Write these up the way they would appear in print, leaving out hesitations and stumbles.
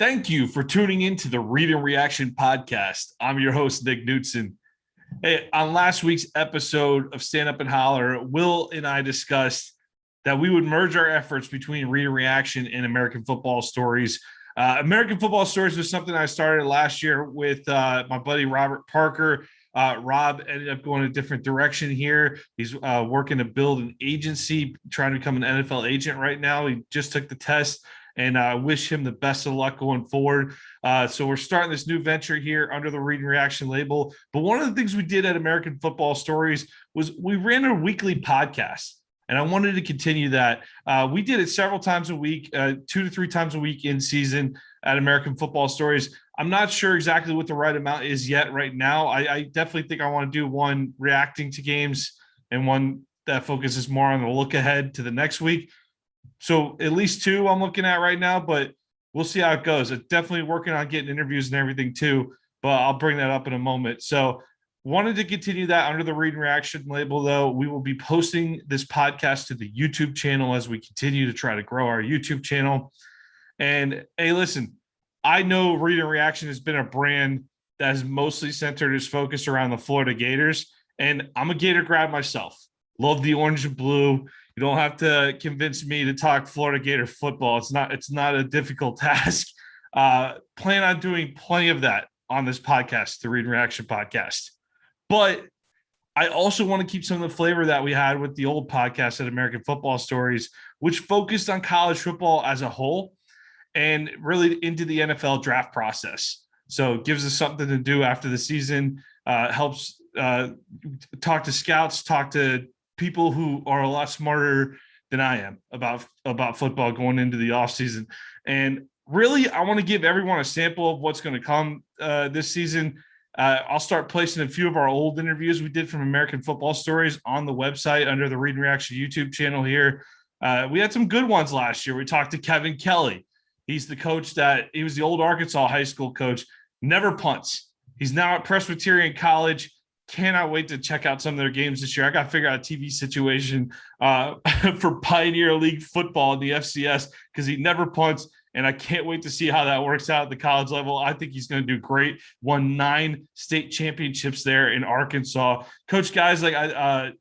Thank you for tuning in to the Read and Reaction podcast. I'm your host, Nick Knudsen. Hey, on last week's episode of Stand Up and Holler, Will and I discussed that we would merge our efforts between Read and Reaction and American Football Stories. American Football Stories was something I started last year with my buddy Robert Parker. Rob ended up going a different direction here. He's working to build an agency, trying to become an NFL agent right now. He just took the test. And I wish him the best of luck going forward. So we're starting this new venture here under the Read and Reaction label. But one of the things we did at American Football Stories was we ran a weekly podcast. And I wanted to continue that. We did it several times a week, 2 to 3 times a week in season at American Football Stories. I'm not sure exactly what the right amount is yet right now. I definitely think I want to do one reacting to games and one that focuses more on the look ahead to the next week. So at least 2 I'm looking at right now, but we'll see how it goes. I'm definitely working on getting interviews and everything too, but I'll bring that up in a moment. So wanted to continue that under the Read and Reaction label, though. We will be posting this podcast to the YouTube channel as we continue to try to grow our YouTube channel. And hey, listen, I know Read and Reaction has been a brand that has mostly centered its focus around the Florida Gators, and I'm a Gator grad myself. Love the orange and blue. You don't have to convince me to talk Florida Gator football. It's not a difficult task. Plan on doing plenty of that on this podcast, the Read and Reaction podcast. But I also want to keep some of the flavor that we had with the old podcast at American Football Stories, which focused on college football as a whole and really into the NFL draft process. So it gives us something to do after the season, helps talk to scouts, talk to people who are a lot smarter than I am about football going into the offseason. And really, I want to give everyone a sample of what's going to come this season. I'll start placing a few of our old interviews we did from American Football Stories on the website under the Read and Reaction YouTube channel here. We had some good ones last year. We talked to Kevin Kelly. He's the coach he was the old Arkansas high school coach, never punts. He's now at Presbyterian College. Cannot wait to check out some of their games this year. I got to figure out a TV situation for Pioneer League football in the FCS because he never punts, and I can't wait to see how that works out at the college level. I think he's going to do great. Won 9 state championships there in Arkansas. Coach guys like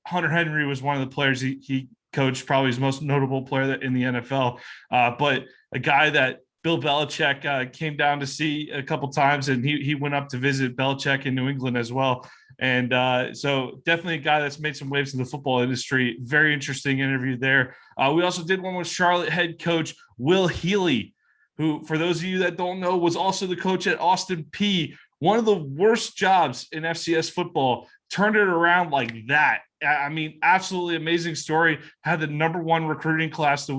Hunter Henry was one of the players he coached, probably his most notable player in the NFL, but a guy that Bill Belichick came down to see a couple times, and he went up to visit Belichick in New England as well. And so definitely a guy that's made some waves in the football industry. Very interesting interview there. We also did one with Charlotte head coach Will Healy, who, for those of you that don't know, was also the coach at Austin Peay. One of the worst jobs in FCS football, turned it around like that. I mean, absolutely amazing story. Had the #1 recruiting class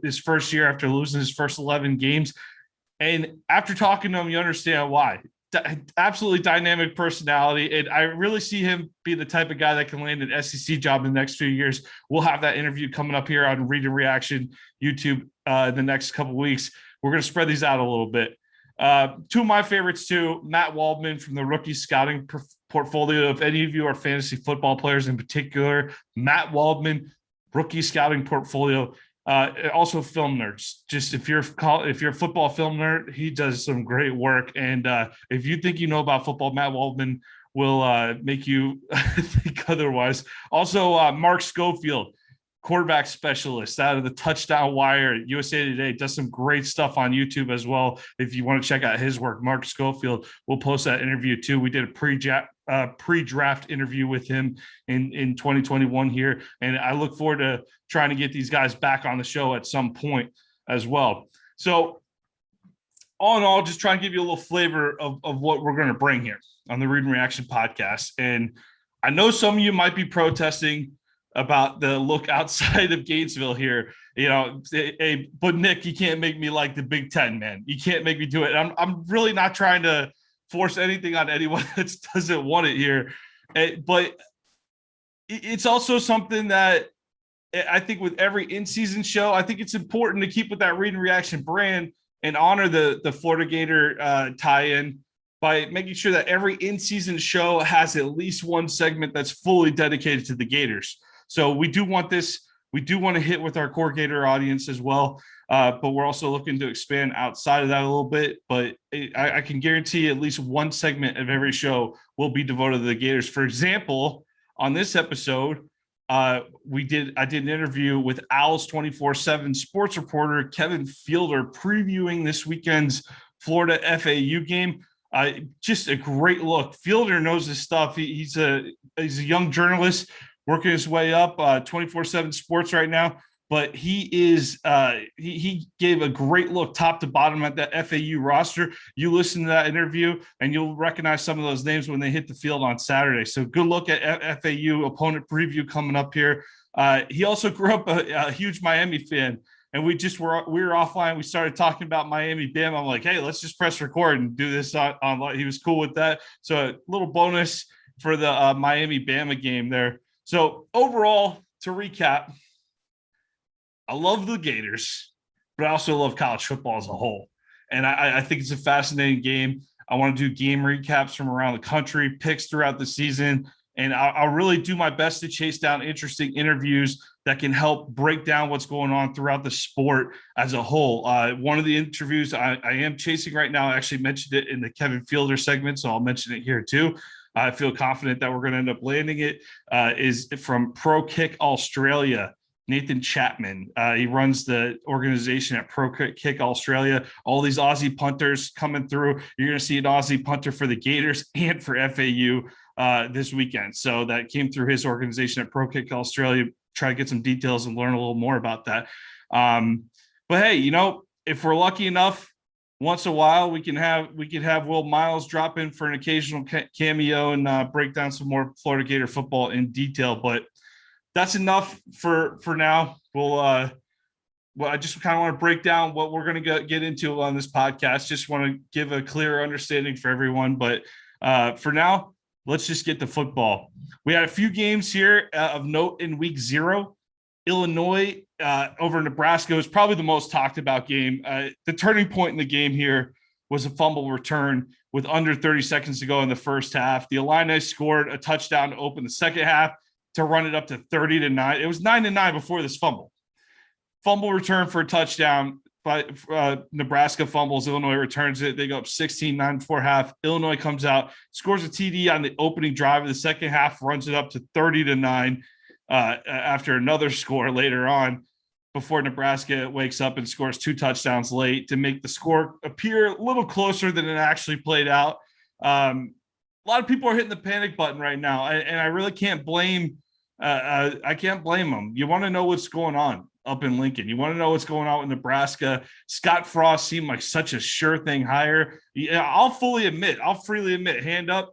his first year after losing his first 11 games. And after talking to him, you understand why. Absolutely dynamic personality. And I really see him be the type of guy that can land an SEC job in the next few years. We'll have that interview coming up here on Read and Reaction YouTube in the next couple of weeks. We're going to spread these out a little bit. 2 of my favorites too, Matt Waldman from the rookie scouting portfolio. If any of you are fantasy football players in particular, Matt Waldman, rookie scouting portfolio. Also film nerds. Just if you're a football film nerd, he does some great work. And if you think you know about football, Matt Waldman will make you think otherwise. Also, Mark Schofield, quarterback specialist out of the Touchdown Wire, USA Today, does some great stuff on YouTube as well. If you want to check out his work, Mark Schofield, we'll post that interview too. We did a pre-draft interview with him in 2021 here, and I look forward to trying to get these guys back on the show at some point as well. So all in all, just trying to give you a little flavor of what we're going to bring here on the Read and Reaction podcast. And I know some of you might be protesting about the look outside of Gainesville here, hey, but Nick, you can't make me like the Big Ten, man. You can't make me do it. I'm really not trying to force anything on anyone that doesn't want it here. But it's also something that I think with every in-season show, I think it's important to keep with that Read and Reaction brand and honor the Florida Gator tie-in by making sure that every in-season show has at least one segment that's fully dedicated to the Gators. So we do want this We do want to hit with our core Gator audience as well, but we're also looking to expand outside of that a little bit. But I can guarantee at least one segment of every show will be devoted to the Gators. For example, on this episode, I did an interview with Owls247 sports reporter Kevin Fielder previewing this weekend's Florida FAU game. Just a great look. Fielder knows his stuff. He's a young journalist working his way up, 24/7 Sports right now. But he gave a great look top to bottom at that FAU roster. You listen to that interview and you'll recognize some of those names when they hit the field on Saturday. So good look at FAU opponent preview coming up here. He also grew up a huge Miami fan. And we were offline. We started talking about Miami Bama. I'm like, hey, let's just press record and do this online. He was cool with that. So a little bonus for the Miami Bama game there. So overall, to recap, I love the Gators, but I also love college football as a whole. And I think it's a fascinating game. I want to do game recaps from around the country, picks throughout the season. And I'll really do my best to chase down interesting interviews that can help break down what's going on throughout the sport as a whole. One of the interviews I am chasing right now, I actually mentioned it in the Kevin Fielder segment, so I'll mention it here too. I feel confident that we're going to end up landing it, is from Pro Kick Australia, Nathan Chapman. He runs the organization at Pro Kick Australia. All these Aussie punters coming through. You're going to see an Aussie punter for the Gators and for FAU this weekend. So that came through his organization at Pro Kick Australia. Try to get some details and learn a little more about that. But hey, if we're lucky enough, once a while we can have Will Miles drop in for an occasional cameo and break down some more Florida Gator football in detail. But that's enough for now. I just kind of want to break down what we're going to get into on this podcast. Just want to give a clear understanding for everyone. But for now, let's just get to football. We had a few games here of note in week 0. Illinois over Nebraska was probably the most talked about game. The turning point in the game here was a fumble return with under 30 seconds to go in the first half. The Illini scored a touchdown to open the second half to run it up to 30-9. It was 9-9 before this fumble. Fumble return for a touchdown. But Nebraska fumbles, Illinois returns it. They go up 16-9 before half. Illinois comes out, scores a TD on the opening drive of the second half, runs it up to 30-9 after another score later on before Nebraska wakes up and scores 2 touchdowns late to make the score appear a little closer than it actually played out. A lot of people are hitting the panic button right now, and I really can't blame I can't blame them. You want to know what's going on up in Lincoln. You want to know what's going on with Nebraska. Scott Frost seemed like such a sure thing hire. I'll freely admit, hand up,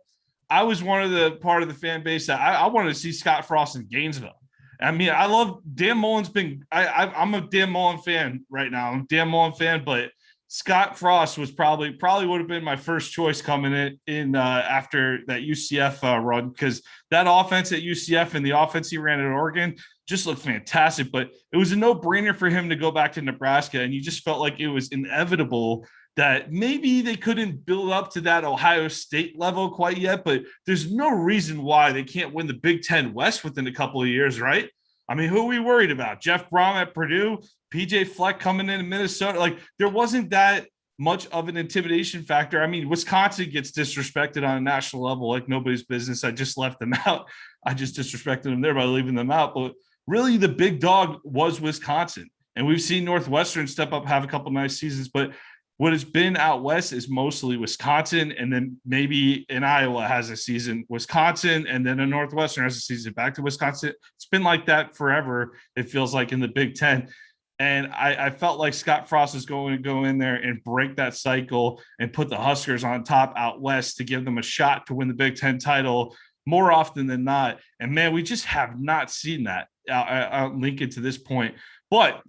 I was one of the part of the fan base that I wanted to see Scott Frost in Gainesville. I mean, I love Dan Mullen's I'm a Dan Mullen fan right now. I'm a Dan Mullen fan, but Scott Frost was probably would have been my first choice coming in after that UCF run, because that offense at UCF and the offense he ran at Oregon just looked fantastic. But it was a no-brainer for him to go back to Nebraska, and you just felt like it was inevitable that maybe they couldn't build up to that Ohio State level quite yet, but there's no reason why they can't win the Big Ten West within a couple of years, right? I mean, who are we worried about? Jeff Brom at Purdue, PJ Fleck coming in Minnesota. Like, there wasn't that much of an intimidation factor. I mean, Wisconsin gets disrespected on a national level like nobody's business. I just left them out. I just disrespected them there by leaving them out. But really, the big dog was Wisconsin. And we've seen Northwestern step up, have a couple nice seasons. But what has been out west is mostly Wisconsin, and then maybe in Iowa has a season, Wisconsin, and then a Northwestern has a season back to Wisconsin. It's been like that forever, it feels like, in the Big Ten. And I felt like Scott Frost is going to go in there and break that cycle and put the Huskers on top out west to give them a shot to win the Big Ten title more often than not. And, man, we just have not seen that out Lincoln to this point. But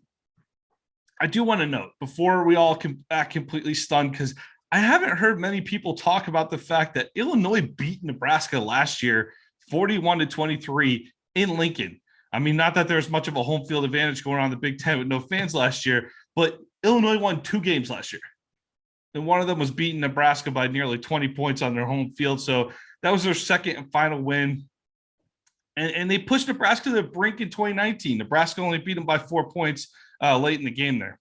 I do want to note, before we all act completely stunned, because I haven't heard many people talk about the fact that Illinois beat Nebraska last year 41-23 in Lincoln. I mean, not that there's much of a home field advantage going on in the Big Ten with no fans last year, but Illinois won 2 games last year. And one of them was beating Nebraska by nearly 20 points on their home field. So that was their second and final win. And they pushed Nebraska to the brink in 2019. Nebraska only beat them by 4 points late in the game there.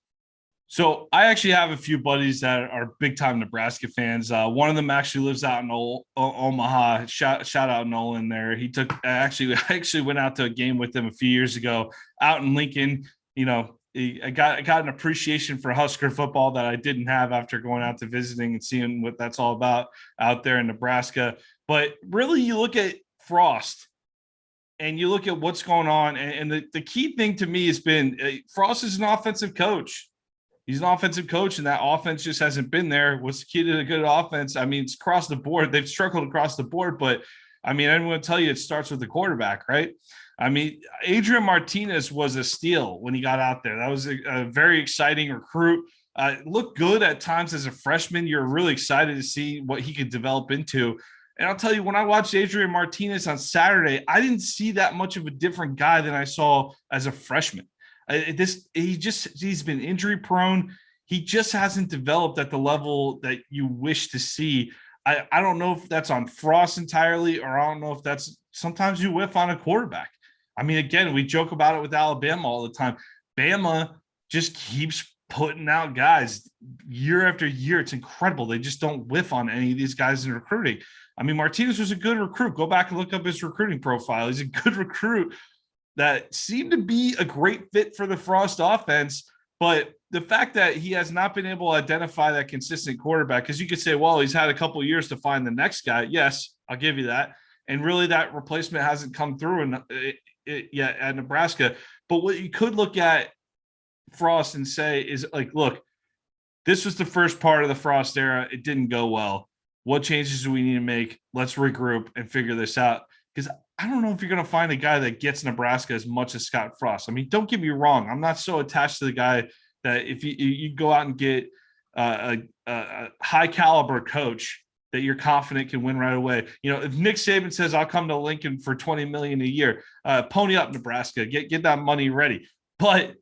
So I actually have a few buddies that are big time Nebraska fans. One of them actually lives out in Omaha. Shout out Nolan there. He took I actually went out to a game with him a few years ago out in Lincoln. I got an appreciation for Husker football that I didn't have after going out to visiting and seeing what that's all about out there in Nebraska. But really, you look at Frost and you look at what's going on, and the key thing to me has been Frost is an offensive coach. He's an offensive coach, and that offense just hasn't been there. What's the key to a good offense? I mean, it's across the board. They've struggled across the board, but I mean, I'm going to tell you, it starts with the quarterback, right? I mean, Adrian Martinez was a steal when he got out there. That was a very exciting recruit. Looked good at times as a freshman. You're really excited to see what he could develop into. And I'll tell you, when I watched Adrian Martinez on Saturday, I didn't see that much of a different guy than I saw as a freshman. He's been injury prone. He just hasn't developed at the level that you wish to see. I don't know if that's on Frost entirely, or I don't know if that's sometimes you whiff on a quarterback. I mean, again, we joke about it with Alabama all the time. Bama just keeps putting out guys year after year. It's incredible. They just don't whiff on any of these guys in recruiting. I mean, Martinez was a good recruit. Go back and look up his recruiting profile. He's a good recruit that seemed to be a great fit for the Frost offense. But the fact that he has not been able to identify that consistent quarterback, because you could say, well, he's had a couple of years to find the next guy. Yes, I'll give you that. And really that replacement hasn't come through yet at Nebraska. But what you could look at Frost and say is like, look, this was the first part of the Frost era. It didn't go well. What changes do we need to make? Let's regroup and figure this out. Because I don't know if you're going to find a guy that gets Nebraska as much as Scott Frost. I mean, don't get me wrong. I'm not so attached to the guy that if you go out and get a high caliber coach that you're confident can win right away. If Nick Saban says, I'll come to Lincoln for $20 million a year, pony up Nebraska, get that money ready. But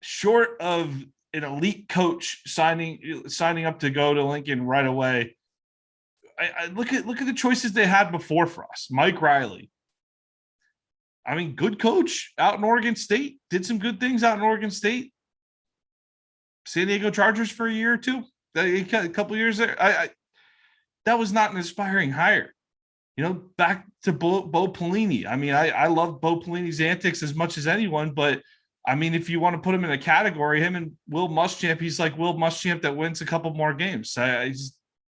short of an elite coach signing up to go to Lincoln right away, I look at the choices they had before Frost. Mike Riley. I mean, good coach out in Oregon State. Did some good things out in Oregon State. San Diego Chargers for a year or two. A couple of years there. That was not an inspiring hire. Back to Bo Pelini. I mean, I love Bo Pelini's antics as much as anyone, but I mean, if you want to put him in a category, him and Will Muschamp, he's like Will Muschamp that wins a couple more games.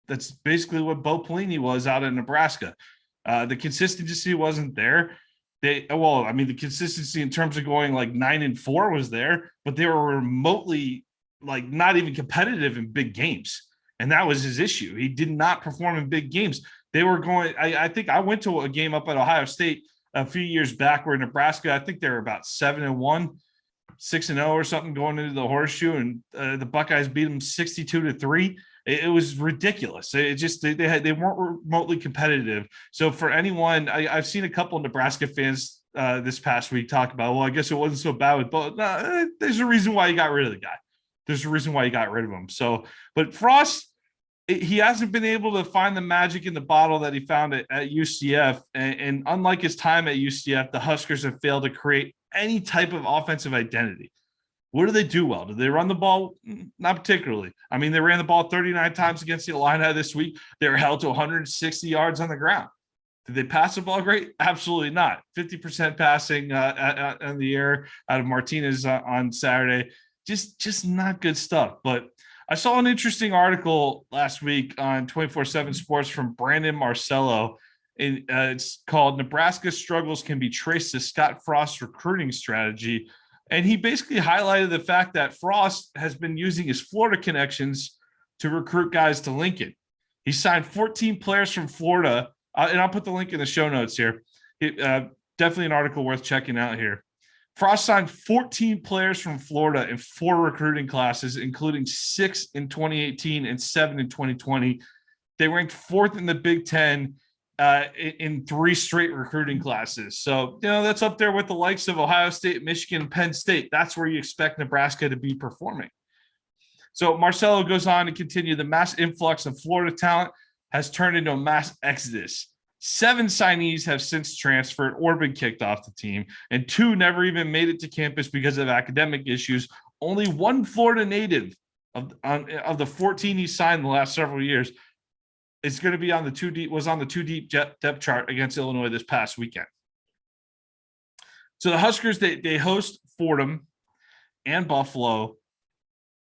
That's basically what Bo Pelini was out in Nebraska. The consistency wasn't there. The consistency in terms of going like 9-4 was there, but they were remotely like not even competitive in big games. And that was his issue. He did not perform in big games. They were going, I think I went to a game up at Ohio State a few years back where Nebraska, I think they were about 7-1, 6-0 or something going into the horseshoe. And the Buckeyes beat them 62-3. It was ridiculous. It just they weren't remotely competitive. So for anyone, I've seen a couple of Nebraska fans this past week talk about, well, I guess it wasn't so bad with both. No, there's a reason why you got rid of the guy. There's a reason why you got rid of him. So, but Frost, he hasn't been able to find the magic in the bottle that he found at UCF. And unlike his time at UCF, the Huskers have failed to create any type of offensive identity. What do they do well? Do they run the ball? Not particularly. I mean, they ran the ball 39 times against the Illini this week. They were held to 160 yards on the ground. Did they pass the ball great? Absolutely not. 50% passing in the air out of Martinez on Saturday. Just not good stuff. But I saw an interesting article last week on 24/7 Sports from Brandon Marcello. It's called "Nebraska Struggles Can Be Traced to Scott Frost's Recruiting Strategy." And he basically highlighted the fact that Frost has been using his Florida connections to recruit guys to Lincoln. He signed 14 players from Florida, and I'll put the link in the show notes here. Definitely an article worth checking out here. Frost signed 14 players from Florida in 4 recruiting classes, including 6 in 2018 and 7 in 2020. They ranked 4th in the Big Ten in 3 straight recruiting classes. So, that's up there with the likes of Ohio State, Michigan, Penn State. That's where you expect Nebraska to be performing. So Marcello goes on to continue. The mass influx of Florida talent has turned into a mass exodus. 7 signees have since transferred or been kicked off the team, and 2 never even made it to campus because of academic issues. Only 1 Florida native of the 14 he signed in the last several years is going to be on the 2 deep, was on the 2 deep depth chart against Illinois this past weekend. So the Huskers, they host Fordham and Buffalo,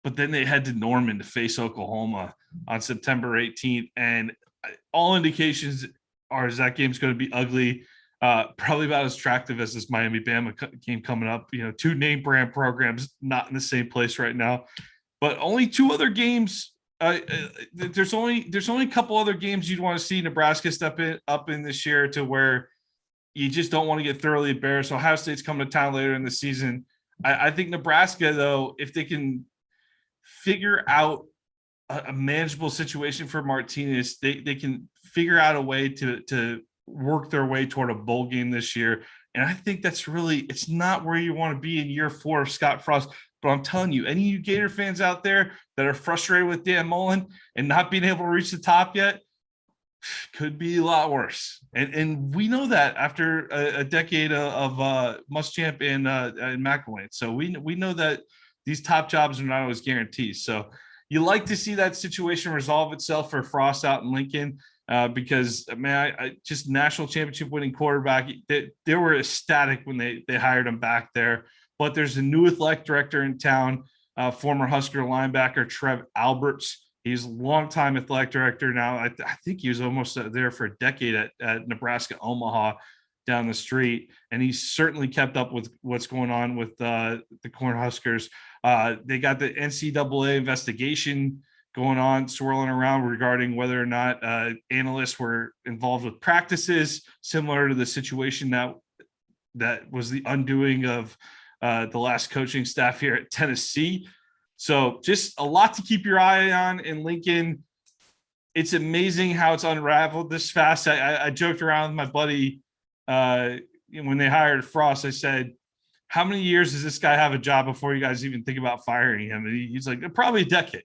but then they head to Norman to face Oklahoma on September 18th. And all indications are that game's going to be ugly, probably about as attractive as this Miami-Bama game coming up. 2 name brand programs not in the same place right now, but only 2 other games. There's only a couple other games you'd want to see Nebraska step up in this year to where you just don't want to get thoroughly embarrassed. Ohio State's coming to town later in the season. I think Nebraska, though, if they can figure out a manageable situation for Martinez, they can figure out a way to work their way toward a bowl game this year. And I think that's really, it's not where you want to be in year 4 of Scott Frost. But I'm telling you, any of you Gator fans out there that are frustrated with Dan Mullen and not being able to reach the top yet, could be a lot worse. And we know that after a decade of Muschamp and McElwain. So we know that these top jobs are not always guarantees. So you like to see that situation resolve itself for Frost out in Lincoln, because, man, I just national championship winning quarterback. They were ecstatic when they hired him back there. But there's a new athletic director in town, former Husker linebacker Trev Alberts. He's a longtime athletic director now. I think he was almost there for a decade at Nebraska Omaha down the street. And he's certainly kept up with what's going on with the Cornhuskers. They got the NCAA investigation going on, swirling around regarding whether or not analysts were involved with practices, similar to the situation that was the undoing of the last coaching staff here at Tennessee. So just a lot to keep your eye on in Lincoln. It's amazing how it's unraveled this fast. I joked around with my buddy when they hired Frost. I said, how many years does this guy have a job before you guys even think about firing him? And he's like, probably a decade.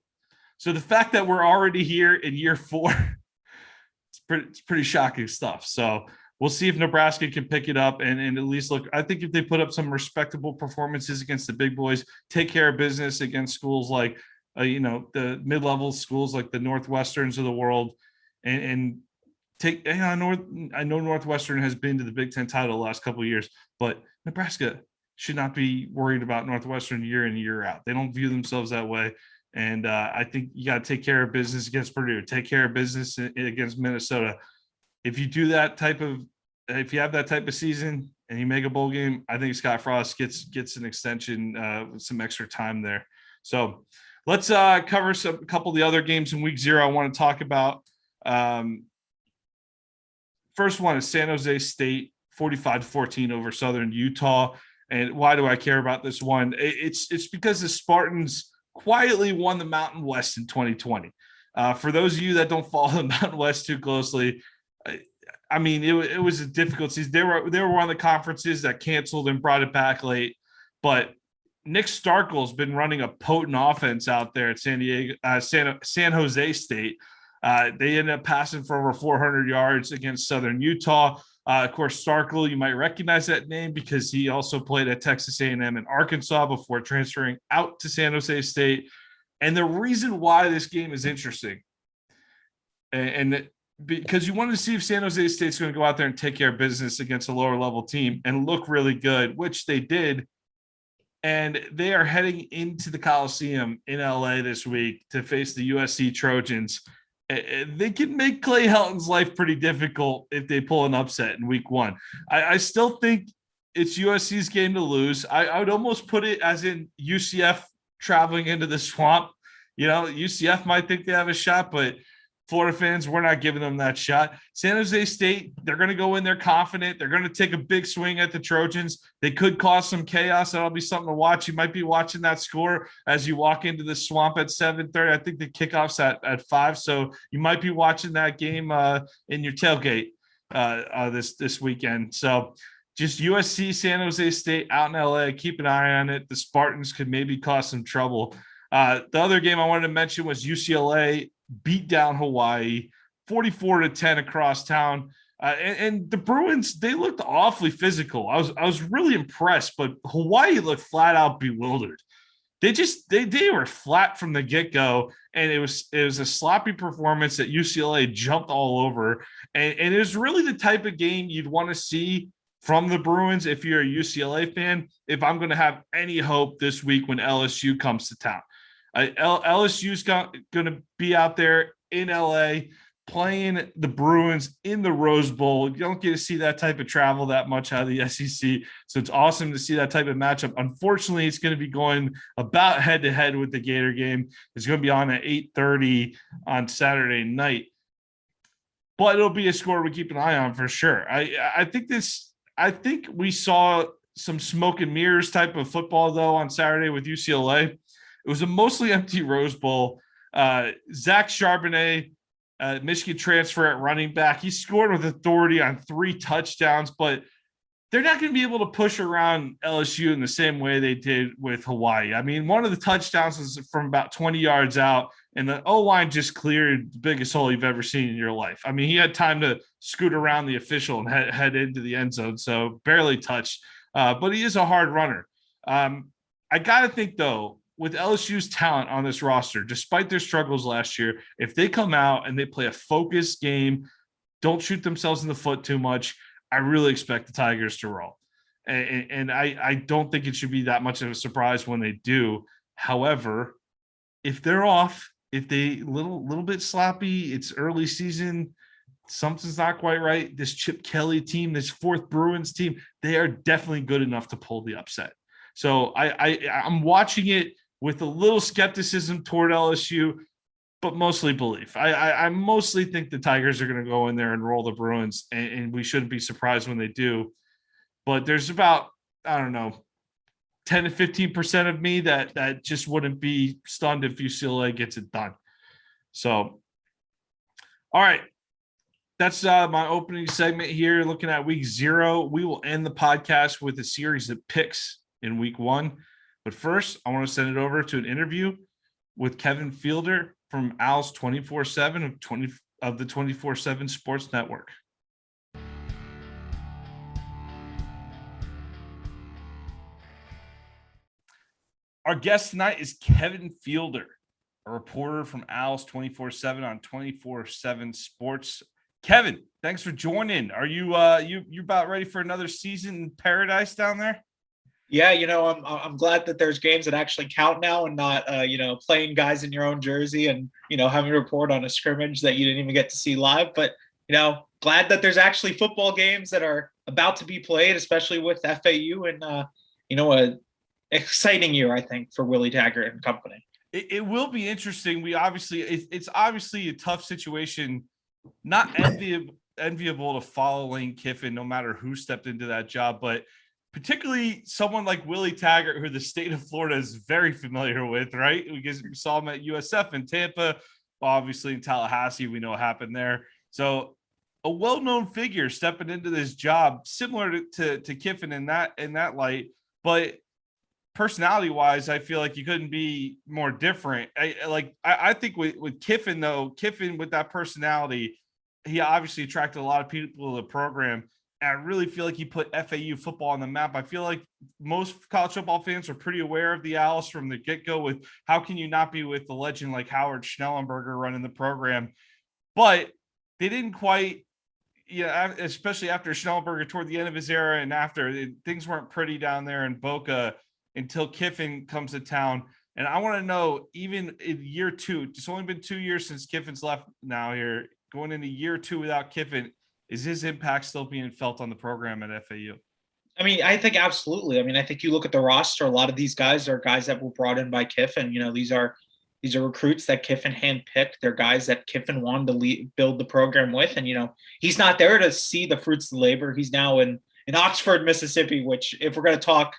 So the fact that we're already here in year 4, it's pretty shocking stuff. So we'll see if Nebraska can pick it up and at least look. I think if they put up some respectable performances against the big boys, take care of business against schools like, the mid-level schools like the Northwesterns of the world, and take. I know Northwestern has been to the Big Ten title the last couple of years, but Nebraska should not be worried about Northwestern year in, year out. They don't view themselves that way. And I think you got to take care of business against Purdue, take care of business against Minnesota. If you do if you have that type of season and you make a bowl game, I think Scott Frost gets an extension with some extra time there. So let's cover a couple of the other games in week 0 I want to talk about. First one is San Jose State 45-14 over Southern Utah. And why do I care about this one? It's because the Spartans quietly won the Mountain West in 2020. For those of you that don't follow the Mountain West too closely, I mean, it was a difficult season. They were one of the conferences that canceled and brought it back late. But Nick Starkel's been running a potent offense out there at San Jose State. They ended up passing for over 400 yards against Southern Utah. Of course, Starkel, you might recognize that name because he also played at Texas A&M and Arkansas before transferring out to San Jose State. And the reason why this game is interesting, and because you wanted to see if San Jose State's going to go out there and take care of business against a lower level team and look really good, which they did. And they are heading into the Coliseum in LA this week to face the USC Trojans. They can make Clay Helton's life pretty difficult if they pull an upset in week 1. I still think it's USC's game to lose. I would almost put it as in UCF traveling into the swamp. UCF might think they have a shot, but Florida fans, we're not giving them that shot. San Jose State, they're going to go in there confident. They're going to take a big swing at the Trojans. They could cause some chaos. That'll be something to watch. You might be watching that score as you walk into the swamp at 7:30. I think the kickoff's at 5, so you might be watching that game in your tailgate this weekend. So just USC, San Jose State out in LA. Keep an eye on it. The Spartans could maybe cause some trouble. The other game I wanted to mention was UCLA beat down Hawaii 44-10 across town. And the Bruins, they looked awfully physical. I was really impressed, but Hawaii looked flat out bewildered. They were flat from the get-go, and it was a sloppy performance that UCLA jumped all over. And it was really the type of game you'd want to see from the Bruins if you're a UCLA fan, if I'm going to have any hope this week when LSU comes to town. LSU's going to be out there in LA playing the Bruins in the Rose Bowl. You don't get to see that type of travel that much out of the SEC. So it's awesome to see that type of matchup. Unfortunately, it's going to be going about head-to-head with the Gator game. It's going to be on at 8:30 on Saturday night. But it'll be a score we keep an eye on for sure. I think we saw some smoke and mirrors type of football, though, on Saturday with UCLA. It was a mostly empty Rose Bowl. Zach Charbonnet, Michigan transfer at running back. He scored with authority on 3 touchdowns, but they're not going to be able to push around LSU in the same way they did with Hawaii. I mean, one of the touchdowns was from about 20 yards out, and the O-line just cleared the biggest hole you've ever seen in your life. I mean, he had time to scoot around the official and head into the end zone, so barely touched. But he is a hard runner. I got to think, though, with LSU's talent on this roster, despite their struggles last year, if they come out and they play a focused game, don't shoot themselves in the foot too much, I really expect the Tigers to roll. And I don't think it should be that much of a surprise when they do. However, if they're off, if they little bit sloppy, it's early season, something's not quite right. This Chip Kelly team, this 4th Bruins team, they are definitely good enough to pull the upset. So I'm watching it with a little skepticism toward LSU, but mostly belief. I mostly think the Tigers are going to go in there and roll the Bruins, and we shouldn't be surprised when they do. But there's about, I don't know, 10 to 15% of me that just wouldn't be stunned if UCLA gets it done. So, all right. That's my opening segment here, looking at week 0. We will end the podcast with a series of picks in week 1. But first, I want to send it over to an interview with Kevin Fielder from Owls247 of the 247 Sports Network. Our guest tonight is Kevin Fielder, a reporter from Owls247 on 247 Sports. Kevin, thanks for joining. Are you about ready for another season in paradise down there? Yeah, I'm glad that there's games that actually count now and not, playing guys in your own jersey and, having to report on a scrimmage that you didn't even get to see live. But, glad that there's actually football games that are about to be played, especially with FAU and, a exciting year, I think, for Willie Taggart and company. It will be interesting. It's obviously a tough situation, not enviable to follow Lane Kiffin, no matter who stepped into that job, but particularly someone like Willie Taggart, who the state of Florida is very familiar with, right? Because we saw him at USF in Tampa, obviously in Tallahassee, we know what happened there. So a well-known figure stepping into this job, similar to Kiffin in that light, but personality-wise, I feel like you couldn't be more different. I think with Kiffin, though, Kiffin with that personality, he obviously attracted a lot of people to the program. I really feel like he put FAU football on the map. I feel like most college football fans are pretty aware of the Owls from the get-go with how can you not be with the legend like Howard Schnellenberger running the program. But they didn't quite, especially after Schnellenberger toward the end of his era and after, things weren't pretty down there in Boca until Kiffin comes to town. And I want to know, even in year 2, it's only been 2 years since Kiffin's left now here, going into year 2 without Kiffin, is his impact still being felt on the program at FAU? I mean, I think absolutely. I mean, I think you look at the roster, a lot of these guys are guys that were brought in by Kiffin. These are recruits that Kiffin handpicked. They're guys that Kiffin wanted to build the program with. And, he's not there to see the fruits of the labor. He's now in Oxford, Mississippi, which, if we're going to talk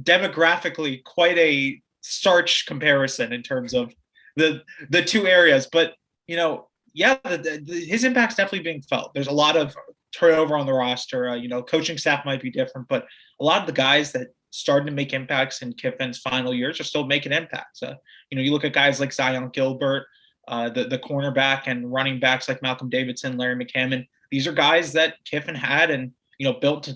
demographically, quite a starch comparison in terms of the two areas. But, his impact's definitely being felt. There's a lot of turnover on the roster. Coaching staff might be different, but a lot of the guys that started to make impacts in Kiffin's final years are still making impacts. You look at guys like Zion Gilbert, the cornerback, and running backs like Malcolm Davidson, Larry McCammon. these are guys that Kiffin had and, built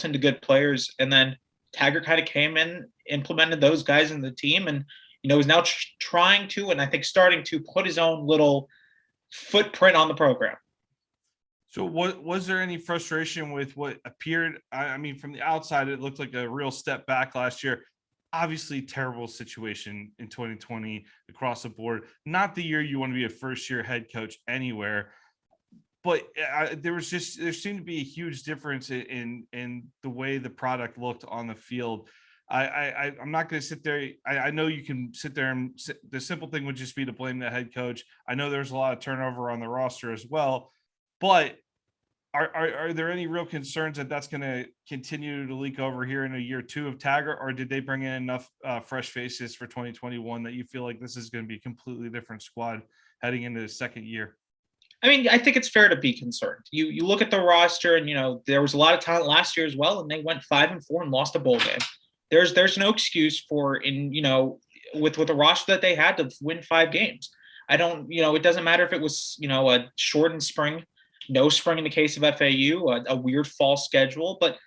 into good players. And then Taggart kind of came in, implemented those guys in the team, and, is now trying to, and I think starting to put his own little footprint on the program. So was there any frustration with what appeared? I mean, from the outside, it looked like a real step back last year. Obviously, terrible situation in 2020 across the board. Not the year you want to be a first-year head coach anywhere. But there seemed to be a huge difference in the way the product looked on the field. I'm not going to sit there. I know you can sit there and the simple thing would just be to blame the head coach. I know there's a lot of turnover on the roster as well, but are there any real concerns that that's going to continue to leak over here in a year 2 of Taggart, or did they bring in enough fresh faces for 2021 that you feel like this is going to be a completely different squad heading into the second year? I mean, I think it's fair to be concerned. You look at the roster, and there was a lot of talent last year as well, and they went 5-4 and lost a bowl game. There's no excuse for with the roster that they had to win 5 games. I don't, it doesn't matter if it was a shortened spring, no spring in the case of FAU, a weird fall schedule, but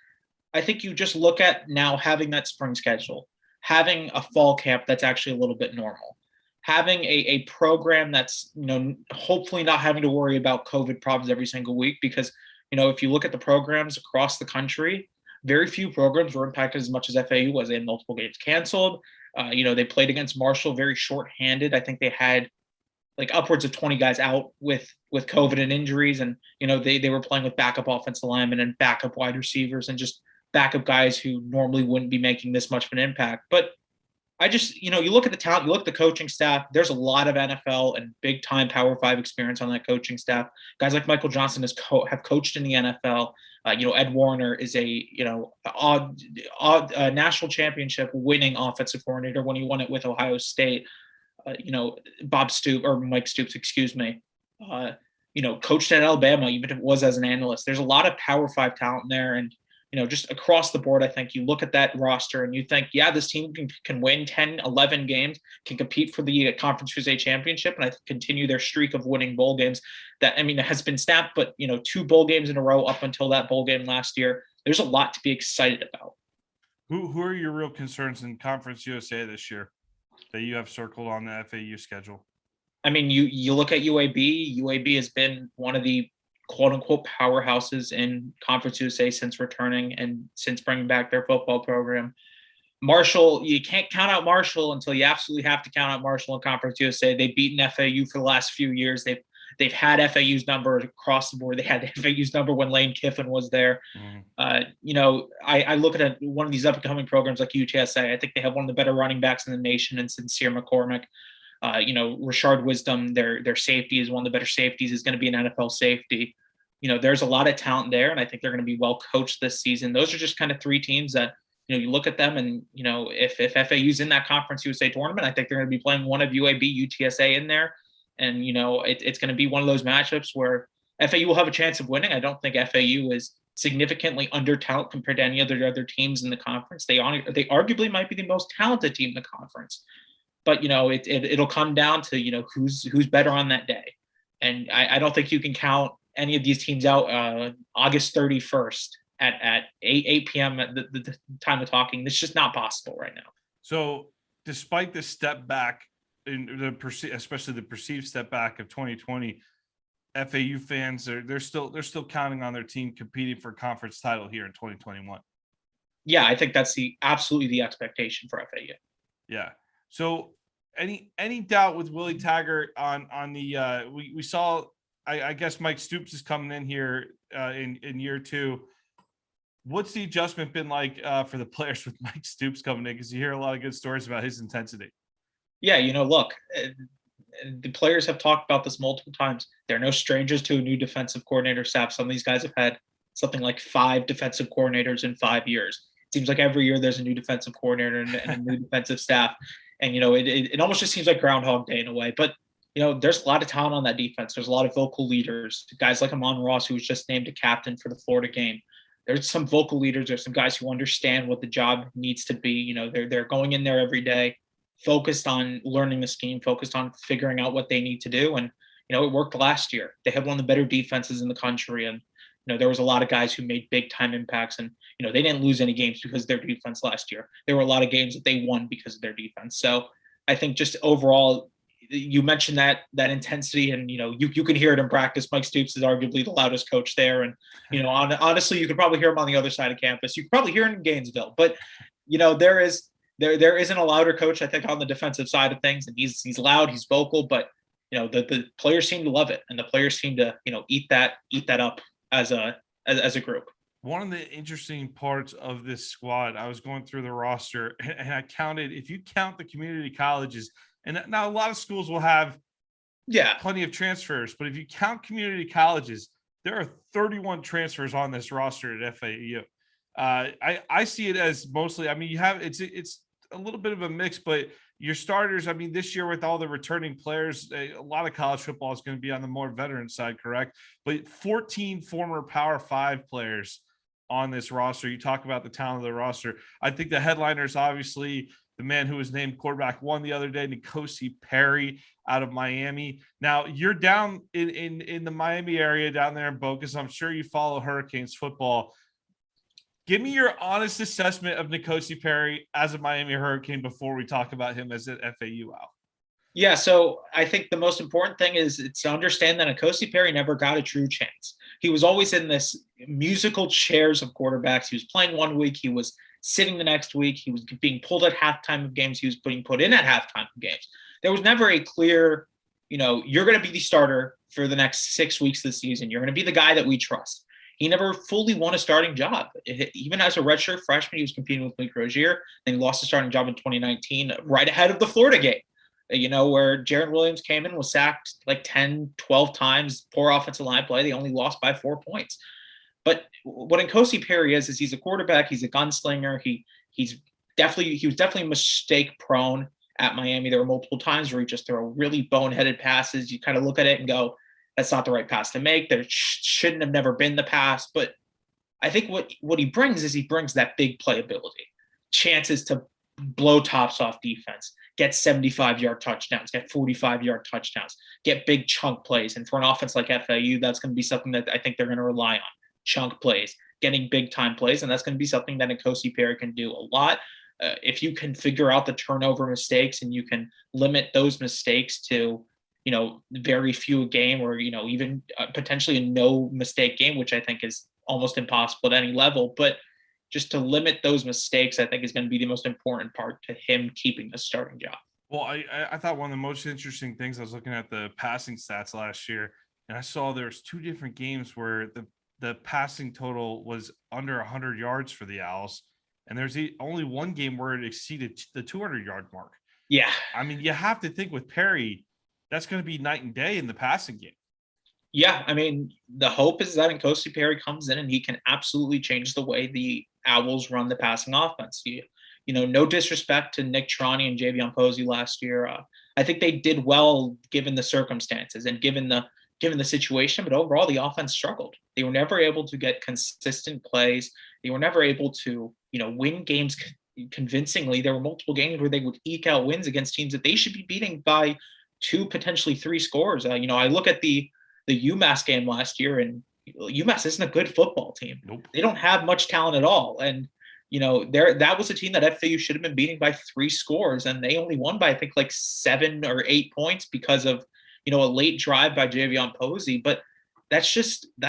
I think you just look at now having that spring schedule, having a fall camp that's actually a little bit normal, having a program that's, hopefully not having to worry about COVID problems every single week, because, if you look at the programs across the country, very few programs were impacted as much as FAU was. They had multiple games canceled. They played against Marshall very shorthanded. I think they had like upwards of 20 guys out with COVID and injuries. And, they were playing with backup offensive linemen and backup wide receivers and just backup guys who normally wouldn't be making this much of an impact. But I just, you look at the talent, you look at the coaching staff, there's a lot of NFL and big time Power 5 experience on that coaching staff. Guys like Michael Johnson have coached in the NFL. Ed Warner is a, national championship winning offensive coordinator when he won it with Ohio State. Mike Stoops, excuse me, coached at Alabama, even if it was as an analyst. There's a lot of Power 5 talent there. And, just across the board, I think you look at that roster and you think, yeah, this team can win 10, 11 games, can compete for the Conference USA championship, and I continue their streak of winning bowl games that, it has been snapped, but, 2 bowl games in a row up until that bowl game last year. There's a lot to be excited about. Who are your real concerns in Conference USA this year that you have circled on the FAU schedule? I mean, you look at UAB. UAB has been one of the quote-unquote powerhouses in Conference USA since returning and since bringing back their football program. Marshall, you can't count out Marshall until you absolutely have to count out Marshall in Conference USA. They've beaten FAU for the last few years. They've had FAU's number across the board. They had FAU's number when Lane Kiffin was there. I look at one of these upcoming programs like UTSA. I think they have one of the better running backs in the nation in Sincere McCormick. Rashard Wisdom, their safety is one of the better safeties, is going to be an NFL safety. There's a lot of talent there, and I think they're going to be well coached this season. Those are just kind of 3 teams that, you look at them and, if FAU's in that Conference USA tournament, I think they're going to be playing one of UAB, UTSA in there. And, it's going to be one of those matchups where FAU will have a chance of winning. I don't think FAU is significantly under talent compared to any other teams in the conference. They arguably might be the most talented team in the conference. But, it'll come down to, who's better on that day. And I don't think you can count any of these teams out August 31st at 8 p.m. at the time of talking. It's just not possible right now. So despite the step back, especially the perceived step back of 2020, FAU fans they're still counting on their team competing for a conference title here in 2021. Yeah, I think that's absolutely the expectation for FAU. Yeah. So any doubt with Willie Taggart on the we saw I guess Mike Stoops is coming in here in year 2. What's the adjustment been like for the players with Mike Stoops coming in? Because you hear a lot of good stories about his intensity. Yeah, look, the players have talked about this multiple times. They're no strangers to a new defensive coordinator staff. Some of these guys have had something like 5 defensive coordinators in 5 years. It seems like every year there's a new defensive coordinator and a new defensive staff. And, it almost just seems like Groundhog Day in a way. But, there's a lot of talent on that defense. There's a lot of vocal leaders, guys like Amon Ross, who was just named a captain for the Florida game. There's some vocal leaders. There's some guys who understand what the job needs to be. They're going in there every day, focused on learning the scheme, focused on figuring out what they need to do. And, it worked last year. They had one of the better defenses in the country. And, there was a lot of guys who made big time impacts, and they didn't lose any games because of their defense last year. There were a lot of games that they won because of their defense. So I think just overall, you mentioned that intensity, and you can hear it in practice. Mike Stoops is arguably the loudest coach there, and honestly, you could probably hear him on the other side of campus. You could probably hear him in Gainesville, but there isn't a louder coach, I think, on the defensive side of things, and he's loud, he's vocal, but the players seem to love it, and the players seem to eat that up as a group. One of the interesting parts of this squad, I was going through the roster and I counted, if you count the community colleges, and now a lot of schools will have plenty of transfers, but if you count community colleges, there are 31 transfers on this roster at FAU. I see it as mostly, I mean, you have, it's a little bit of a mix, but your starters, I mean, this year with all the returning players, a lot of college football is going to be on the more veteran side, correct? But 14 former Power 5 players on this roster. You talk about the talent of the roster. I think the headliner is obviously the man who was named quarterback one the other day, Nicosi Perry out of Miami. Now you're down in the Miami area down there in Boca, so I'm sure you follow Hurricanes football. Give me your honest assessment of Nicosi Perry as a Miami Hurricane before we talk about him as an FAU Owl. Yeah, so I think the most important thing is to understand that Nicosi Perry never got a true chance. He was always in this musical chairs of quarterbacks. He was playing one week, he was sitting the next week, he was being pulled at halftime of games, he was being put in at halftime of games. There was never a clear, you're going to be the starter for the next 6 weeks of the season. You're going to be the guy that we trust. He never fully won a starting job. Even as a redshirt freshman, he was competing with Malik Rozier. Then he lost a starting job in 2019, right ahead of the Florida game, where Jarrett Williams came in, was sacked like 10, 12 times, poor offensive line play. They only lost by 4 points. But what Nicosi Perry is he's a quarterback. He's a gunslinger. He was definitely mistake prone at Miami. There were multiple times where he just threw really boneheaded passes. You kind of look at it and go, that's not the right pass to make. There shouldn't have never been the pass. But I think what he brings is he brings that big playability, chances to blow tops off defense, get 75-yard touchdowns, get 45-yard touchdowns, get big chunk plays. And for an offense like FAU, that's going to be something that I think they're going to rely on. Chunk plays, getting big time plays. And that's going to be something that Nicosi Perry can do a lot. If you can figure out the turnover mistakes and you can limit those mistakes to very few a game, or even potentially a no mistake game, which I think is almost impossible at any level, but just to limit those mistakes, I think is going to be the most important part to him keeping the starting job. Well, I thought one of the most interesting things, I was looking at the passing stats last year, and I saw there's 2 different games where the passing total was under 100 yards for the Owls, and there's only one game where it exceeded the 200-yard mark. Yeah. I mean, you have to think with Perry, that's going to be night and day in the passing game. Yeah, I mean, the hope is that Nicosi Perry comes in and he can absolutely change the way the Owls run the passing offense. No disrespect to Nick Trani and Javion Posey last year. I think they did well given the circumstances and given the situation, but overall the offense struggled. They were never able to get consistent plays. They were never able to, win games convincingly. There were multiple games where they would eke out wins against teams that they should be beating by 2, potentially 3 scores. I look at the UMass game last year, and UMass isn't a good football team. Nope. They don't have much talent at all. And, that was a team that FAU should have been beating by 3 scores, and they only won by, I think, like 7 or 8 points because of, a late drive by Javion Posey. But that's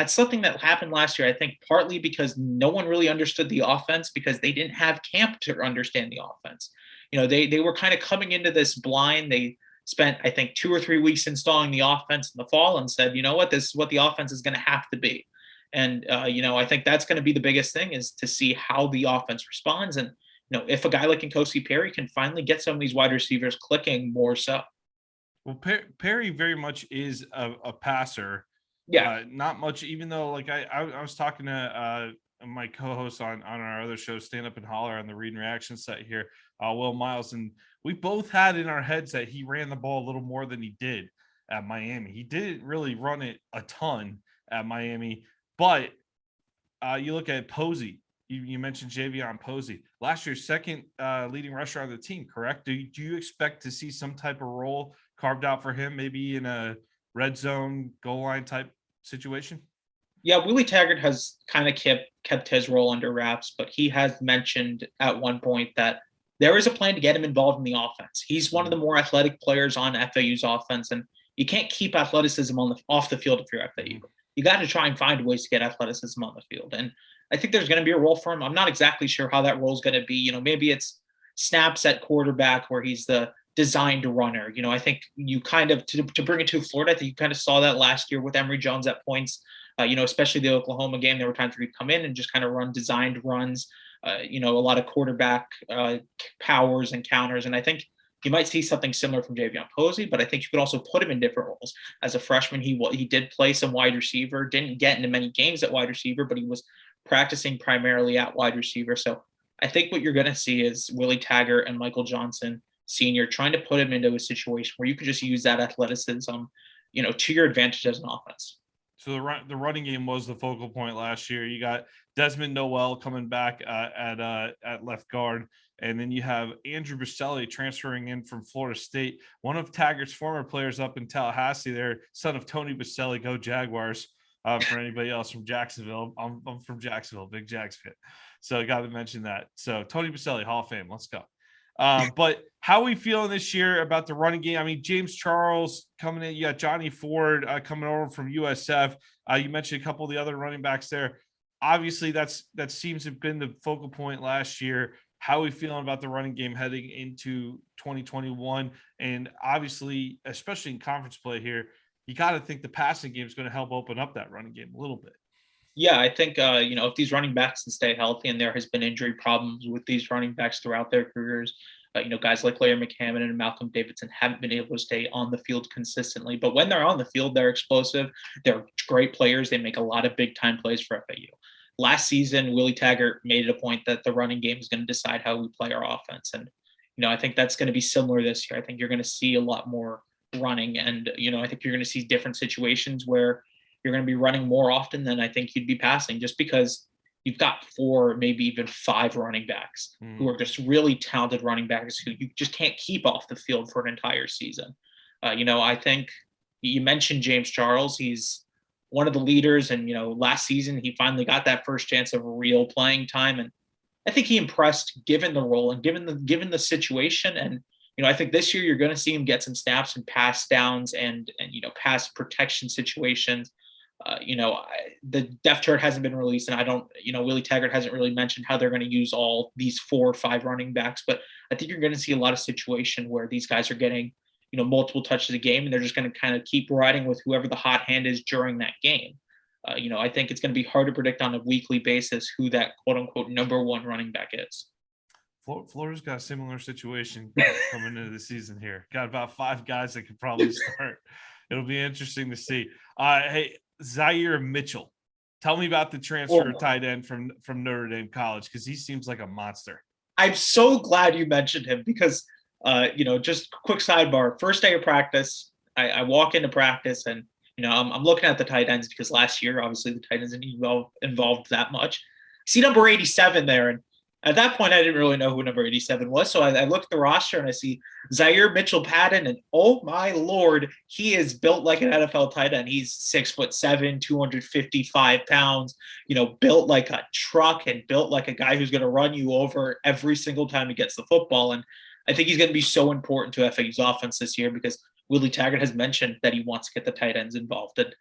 something that happened last year, I think, partly because no one really understood the offense because they didn't have camp to understand the offense. They were kind of coming into this blind. They spent, I think, 2 or 3 weeks installing the offense in the fall and said, this is what the offense is going to have to be. And, I think that's going to be the biggest thing, is to see how the offense responds. And, if a guy like Nicosi Perry can finally get some of these wide receivers clicking more so. Well, Perry very much is a passer. Yeah. Not much, even though, like, I was talking to my co-host on our other show, Stand Up and Holler, on the Read and Reaction site here, Will Miles, and we both had in our heads that he ran the ball a little more than he did at Miami. He didn't really run it a ton at Miami, but you look at Posey. You mentioned Javion Posey, last year's second leading rusher on the team, correct? Do you expect to see some type of role carved out for him, maybe in a red zone goal line type situation? Yeah, Willie Taggart has kind of kept his role under wraps, but he has mentioned at one point that there is a plan to get him involved in the offense. He's one of the more athletic players on FAU's offense, and you can't keep athleticism off the field if you're FAU. You got to try and find ways to get athleticism on the field, and I think there's going to be a role for him. I'm not exactly sure how that role is going to be. Maybe it's snaps at quarterback where he's the designed runner. I think you kind of to bring it to Florida. I think you kind of saw that last year with Emory Jones at points. Especially the Oklahoma game, there were times where he'd come in and just kind of run designed runs. A lot of quarterback powers and counters, and I think you might see something similar from Javion Posey, but I think you could also put him in different roles. As a freshman, he did play some wide receiver, didn't get into many games at wide receiver, but he was practicing primarily at wide receiver. So I think what you're going to see is Willie Taggart and Michael Johnson Sr. trying to put him into a situation where you could just use that athleticism, to your advantage as an offense. So the running game was the focal point last year. You got Desmond Noel coming back at left guard, and then you have Andrew Baselli transferring in from Florida State, one of Taggart's former players up in Tallahassee. There, son of Tony Baselli, go Jaguars. For anybody else from Jacksonville, I'm from Jacksonville, big Jags fan, so I got to mention that. So Tony Baselli, Hall of Fame, let's go. But how are we feeling this year about the running game? I mean, James Charles coming in, you got Johnny Ford coming over from USF. You mentioned a couple of the other running backs there. Obviously, that seems to have been the focal point last year. How are we feeling about the running game heading into 2021? And obviously, especially in conference play here, you got to think the passing game is going to help open up that running game a little bit. Yeah, I think, if these running backs can stay healthy, and there has been injury problems with these running backs throughout their careers, guys like Larry McCammon and Malcolm Davidson haven't been able to stay on the field consistently. But when they're on the field, they're explosive. They're great players. They make a lot of big time plays for FAU. Last season, Willie Taggart made it a point that the running game is going to decide how we play our offense. And, I think that's going to be similar this year. I think you're going to see a lot more running. And, I think you're going to see different situations where you're going to be running more often than I think you'd be passing, just because you've got 4, maybe even 5 running backs who are just really talented running backs who you just can't keep off the field for an entire season. I think you mentioned James Charles. He's one of the leaders, and, last season he finally got that first chance of real playing time. And I think he impressed given the role and given the situation. And, I think this year you're going to see him get some snaps and pass downs and pass protection situations. The depth chart hasn't been released, and I don't, Willie Taggart hasn't really mentioned how they're going to use all these 4 or 5 running backs, but I think you're going to see a lot of situation where these guys are getting, multiple touches a game, and they're just going to kind of keep riding with whoever the hot hand is during that game. I think it's going to be hard to predict on a weekly basis who that quote unquote number 1 running back is. Florida's got a similar situation coming into the season here. Got about 5 guys that could probably start. It'll be interesting to see. Hey, Zaire Mitchell, tell me about the transfer tight end from Notre Dame College, because he seems like a monster. I'm so glad you mentioned him because, just quick sidebar. First day of practice, I walk into practice and, I'm looking at the tight ends because last year, obviously, the tight ends didn't involved that much. See number 87 there, and at that point, I didn't really know who number 87 was. So I look at the roster and I see Zaire Mitchell-Patton, and oh my Lord, he is built like an NFL tight end. He's 6'7", 255 pounds, built like a truck and built like a guy who's going to run you over every single time he gets the football. And I think he's going to be so important to FAU's offense this year because Willie Taggart has mentioned that he wants to get the tight ends involved. And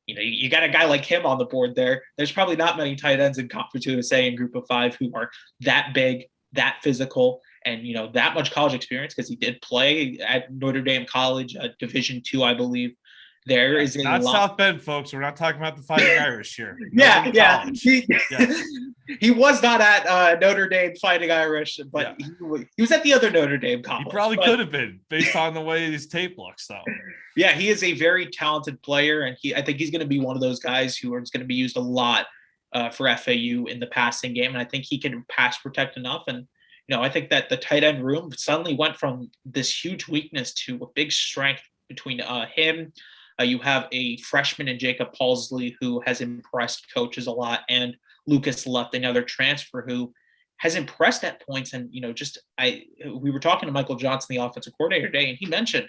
you got a guy like him on the board there. There's probably not many tight ends in Conference USA and Group of 5 who are that big, that physical, and that much college experience, because he did play at Notre Dame College, Division II, I believe. There is not South Bend, folks. We're not talking about the Fighting Irish here. Yeah. He was not at Notre Dame Fighting Irish, but he was at the other Notre Dame college. He probably could have been, based on the way his tape looks, though. Yeah, he is a very talented player, and I think he's going to be one of those guys who is going to be used a lot for FAU in the passing game, and I think he can pass protect enough. And I think that the tight end room suddenly went from this huge weakness to a big strength between him. You have a freshman in Jacob Paulsley who has impressed coaches a lot, and Lucas Luft, another transfer who has impressed at points. And we were talking to Michael Johnson, the offensive coordinator today, and he mentioned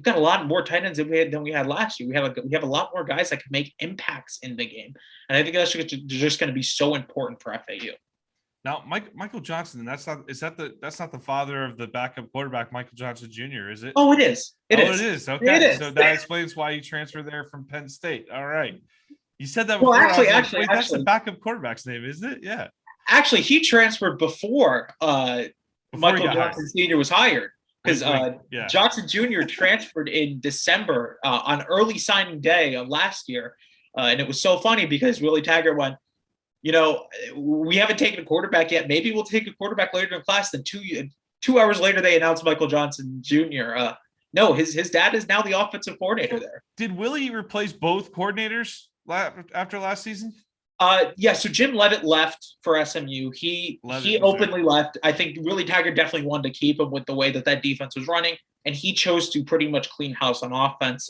we've got a lot more tight ends than we had last year. We have a lot more guys that can make impacts in the game, and I think that's just going to be so important for FAU. Now, Michael Johnson, that's not the father of the backup quarterback, Michael Johnson Jr., is it? Oh, it is. It is. Okay. It is. So that explains why you transferred there from Penn State. All right. You said that well, before. actually, that's the backup quarterback's name, isn't it? Yeah. Actually, he transferred before Michael Johnson Sr. was hired, because Johnson Jr. transferred in December on early signing day of last year. And it was so funny because Willie Taggart went, we haven't taken a quarterback yet. Maybe we'll take a quarterback later in class. Then 2 hours later, they announced Michael Johnson Jr. No, his dad is now the offensive coordinator there. Did Willie replace both coordinators after last season? Yeah. So Jim Leavitt left for SMU. He openly left. I think Willie Taggart definitely wanted to keep him with the way that defense was running, and he chose to pretty much clean house on offense.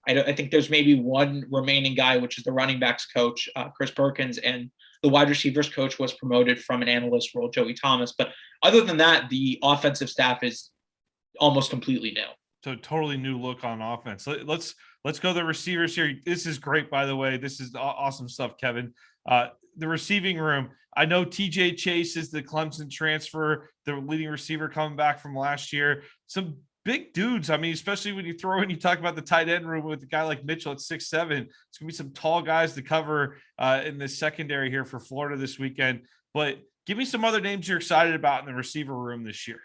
I think there's maybe one remaining guy, which is the running backs coach, Chris Perkins, and the wide receivers coach was promoted from an analyst role, Joey Thomas. But other than that, the offensive staff is almost completely new. So totally new look on offense. Let's go to the receivers here. This is great, by the way. This is awesome stuff, Kevin. The receiving room. I know TJ Chase is the Clemson transfer, the leading receiver coming back from last year. Some big dudes. I mean, especially when you talk about the tight end room with a guy like Mitchell at 6'7". It's going to be some tall guys to cover in the secondary here for Florida this weekend. But give me some other names you're excited about in the receiver room this year.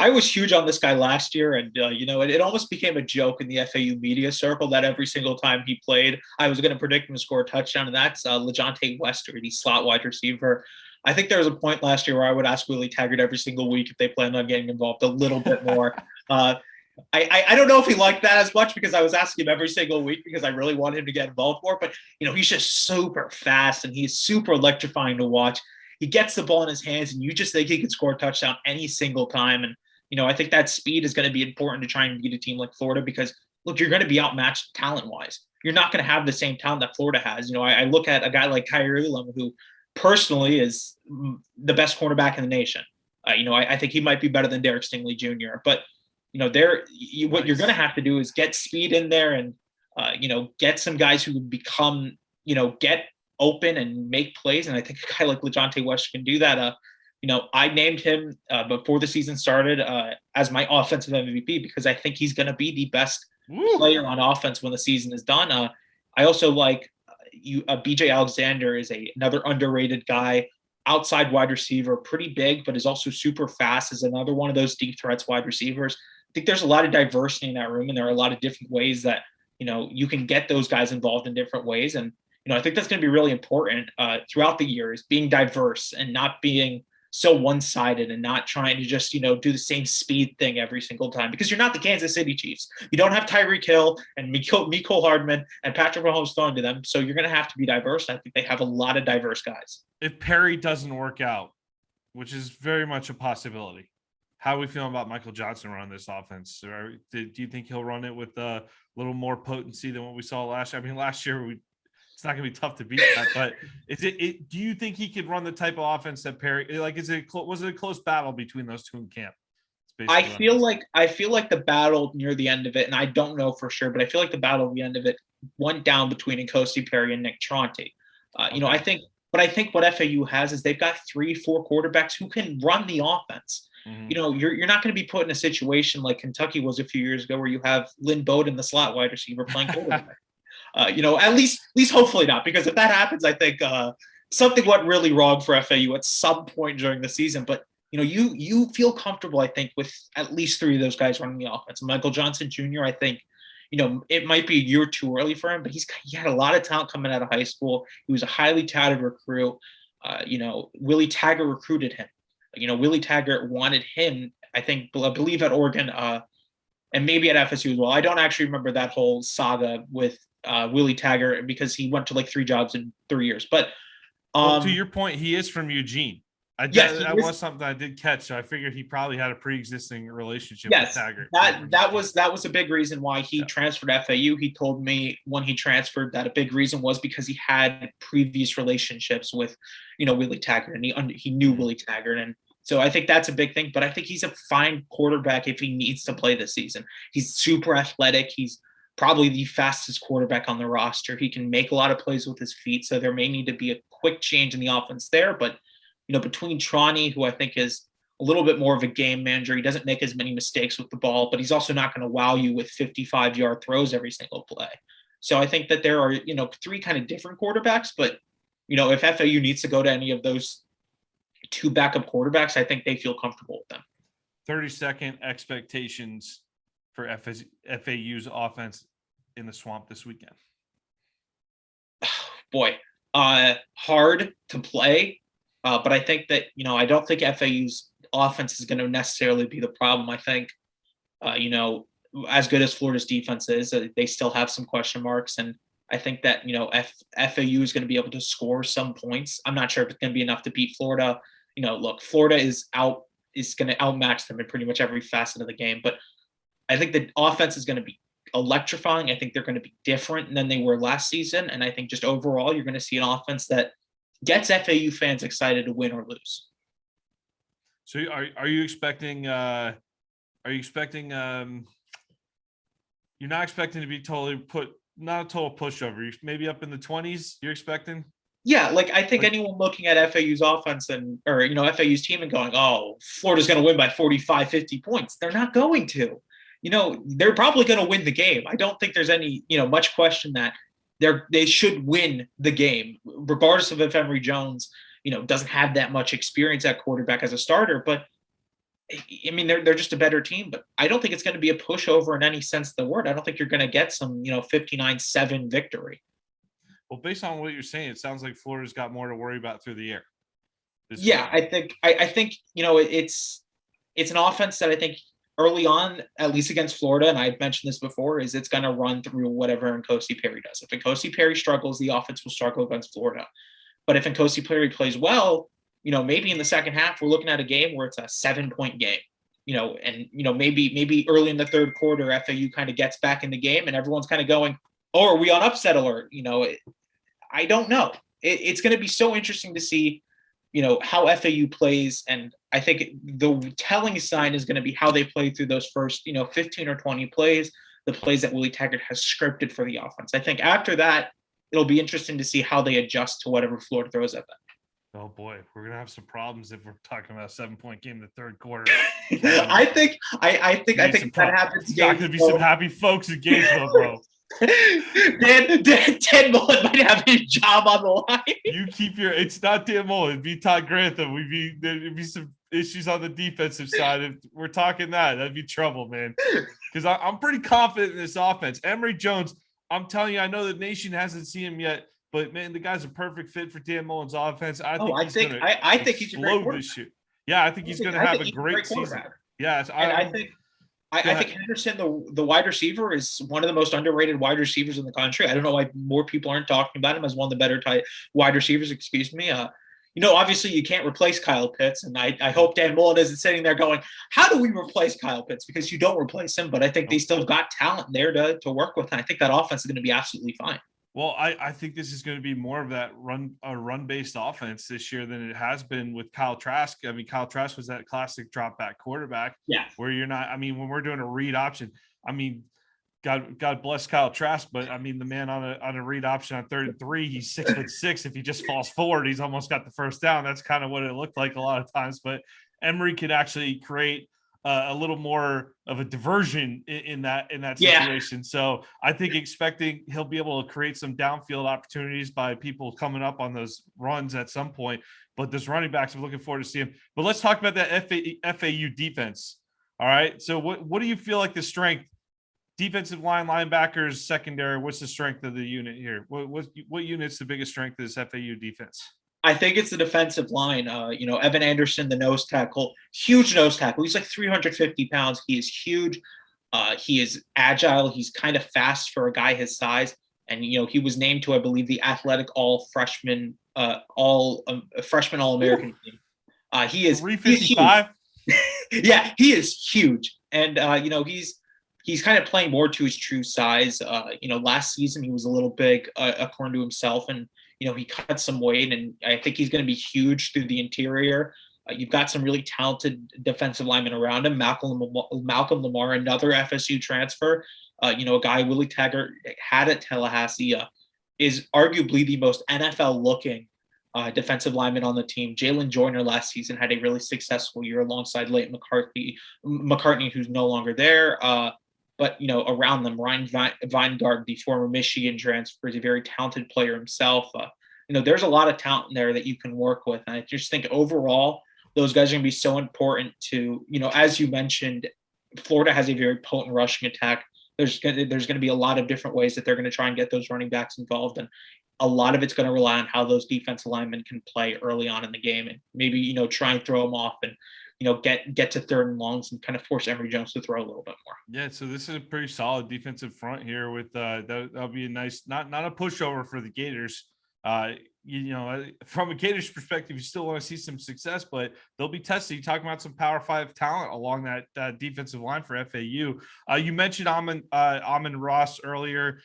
I was huge on this guy last year, and it almost became a joke in the FAU media circle that every single time he played, I was going to predict him to score a touchdown, and that's LeJontay Wester, the slot wide receiver. I think there was a point last year where I would ask Willie Taggart every single week if they planned on getting involved a little bit more. I don't know if he liked that as much because I was asking him every single week because I really wanted him to get involved more. But, he's just super fast and he's super electrifying to watch. He gets the ball in his hands and you just think he can score a touchdown any single time. And, I think that speed is going to be important to try and beat a team like Florida because, look, you're going to be outmatched talent-wise. You're not going to have the same talent that Florida has. I look at a guy like Kyrie Elam, who personally is the best cornerback in the nation. I think he might be better than Derek Stingley Jr. But what you're going to have to do is get speed in there and get some guys who become get open and make plays. And I think a guy like LeJontay Wester can do that. I named him before the season started as my offensive MVP because I think he's going to be the best player on offense when the season is done. I also like BJ Alexander is another underrated guy, outside wide receiver, pretty big, but is also super fast, is another one of those deep threats wide receivers. I think there's a lot of diversity in that room, and there are a lot of different ways that, you can get those guys involved in different ways. And, I think that's going to be really important throughout the years, being diverse and not being so one-sided and not trying to just, do the same speed thing every single time because you're not the Kansas City Chiefs. You don't have Tyreek Hill and Mecole Hardman and Patrick Mahomes throwing to them. So you're going to have to be diverse. And I think they have a lot of diverse guys. If Perry doesn't work out, which is very much a possibility, how are we feeling about Michael Johnson running this offense? Do you think he'll run it with a little more potency than what we saw last year? I mean, last year it's not going to be tough to beat that, but do you think he could run the type of offense that Perry, was it a close battle between those two in camp? I feel like the battle near the end of it, and I don't know for sure, but I feel like the battle at the end of it went down between N'Kosi Perry and Nick Tronte. Okay. I think what FAU has is they've got 3-4 quarterbacks who can run the offense. Mm-hmm. You're not going to be put in a situation like Kentucky was a few years ago where you have Lynn Bowden, the slot wide receiver, playing quarterback. At least hopefully not, because if that happens, I think something went really wrong for FAU at some point during the season. But you feel comfortable, I think, with at least 3 of those guys running the offense. Michael Johnson Jr., I think, it might be a year too early for him, but he had a lot of talent coming out of high school. He was a highly touted recruit. Willie Taggart recruited him. Willie Taggart wanted him, I believe at Oregon and maybe at FSU as well. I don't actually remember that whole saga with Willie Taggart because he went to like 3 jobs in 3 years. But to your point, he is from Eugene. That was something I did catch. So I figured he probably had a pre-existing relationship with Taggart. That was a big reason why he transferred to FAU. He told me when he transferred that a big reason was because he had previous relationships with, Willie Taggart, and he knew Willie Taggart. And So I think that's a big thing, but I think he's a fine quarterback if he needs to play this season. He's super athletic. He's probably the fastest quarterback on the roster. He can make a lot of plays with his feet. So there may need to be a quick change in the offense there. But, between Troney, who I think is a little bit more of a game manager, he doesn't make as many mistakes with the ball, but he's also not going to wow you with 55-yard throws every single play. So I think that there are, three kind of different quarterbacks, but, if FAU needs to go to any of those two backup quarterbacks, I think they feel comfortable with them. 30-second expectations for FAU's offense in the Swamp this weekend. Boy, hard to play, but I think that, I don't think FAU's offense is going to necessarily be the problem. I think, as good as Florida's defense is, they still have some question marks. And I think that, FAU is going to be able to score some points. I'm not sure if it's going to be enough to beat Florida. Look, Florida is going to outmatch them in pretty much every facet of the game. But I think the offense is going to be electrifying. I think they're going to be different than they were last season. And I think just overall, you're going to see an offense that gets FAU fans excited to win or lose. So are you expecting you're not expecting to be not a total pushover. You're maybe up in the 20s you're expecting? Yeah, I think anyone looking at FAU's offense or FAU's team and going, oh, Florida's going to win by 45, 50 points. They're not going to. They're probably going to win the game. I don't think there's any, much question that they should win the game, regardless of if Emory Jones, doesn't have that much experience at quarterback as a starter. But I mean, they're just a better team, but I don't think it's going to be a pushover in any sense of the word. I don't think you're going to get some, 59-7 victory. Well, based on what you're saying, it sounds like Florida's got more to worry about through the air. Yeah, I think it's an offense that I think early on, at least against Florida, and I've mentioned this before, is it's going to run through whatever Nkosi Perry does. If Nkosi Perry struggles, the offense will struggle against Florida. But if Nkosi Perry plays well, maybe in the second half, we're looking at a game where it's a 7-point game, and, maybe early in the third quarter, FAU kind of gets back in the game and everyone's kind of going, oh, are we on upset alert? I don't know. It's going to be so interesting to see, how FAU plays. And I think the telling sign is going to be how they play through those first, 15 or 20 plays, the plays that Willie Taggart has scripted for the offense. I think after that, it'll be interesting to see how they adjust to whatever Florida throws at them. Oh boy, we're gonna have some problems if we're talking about a 7-point game in the third quarter. I think that happens. There's not gonna be some happy folks in Gainesville, bro. Dan Mullen might have his job on the line. You keep it's not Dan Mullen, it'd be Todd Grantham. There'd be some issues on the defensive side. If we're talking that'd be trouble, man. Because I'm pretty confident in this offense. Emory Jones, I'm telling you, I know the nation hasn't seen him yet. But man, the guy's a perfect fit for Dan Mullen's offense. I think he's a great quarterback. Yeah, I think he's going to have a great season. Yeah, I think Henderson, the wide receiver, is one of the most underrated wide receivers in the country. I don't know why more people aren't talking about him as one of the better wide receivers. Excuse me. Obviously you can't replace Kyle Pitts, and I hope Dan Mullen isn't sitting there going, "How do we replace Kyle Pitts?" Because you don't replace him, but I think they still got talent there to work with, and I think that offense is going to be absolutely fine. Well, I think this is going to be more of that run-based offense this year than it has been with Kyle Trask. I mean, Kyle Trask was that classic drop-back quarterback. Yeah. Where you're not – I mean, when we're doing a read option, I mean, God bless Kyle Trask, but, I mean, the man on a read option on 3rd and 3, he's 6'6". If he just falls forward, he's almost got the first down. That's kind of what it looked like a lot of times. But Emory could actually create – a little more of a diversion in that situation. Yeah. So I think expecting he'll be able to create some downfield opportunities by people coming up on those runs at some point. But this running backs, I'm looking forward to seeing him. But let's talk about that FAU defense. All right. So what do you feel like the strength? Defensive line, linebackers, secondary. What's the strength of the unit here? What unit's the biggest strength of this FAU defense? I think it's the defensive line. Evan Anderson, the nose tackle, huge nose tackle. He's like 350 pounds. He is huge. He is agile. He's kind of fast for a guy his size. And, he was named to, I believe, the athletic freshman All-American team. He is 355. Yeah, he is huge. And, he's kind of playing more to his true size. Last season he was a little big, according to himself. And, he cut some weight, and I think he's going to be huge through the interior. You've got some really talented defensive linemen around him. Malcolm Lamar, another FSU transfer, a guy Willie Taggart had at Tallahassee, is arguably the most NFL-looking defensive lineman on the team. Jalen Joyner last season had a really successful year alongside Leighton McCartney, who's no longer there. But around them, Ryan Weingart, the former Michigan transfer, is a very talented player himself. There's a lot of talent in there that you can work with. And I just think overall, those guys are going to be so important to, as you mentioned, Florida has a very potent rushing attack. There's going to be a lot of different ways that they're going to try and get those running backs involved. And a lot of it's going to rely on how those defensive linemen can play early on in the game and maybe, try and throw them off and, get to third and longs and kind of force Emory Jones to throw a little bit more. Yeah, so this is a pretty solid defensive front here with that'll be a nice, not a pushover for the Gators. From a Gators perspective, you still want to see some success, but they'll be tested. You talking about some Power 5 talent along that defensive line for FAU. You mentioned Amon Ross earlier.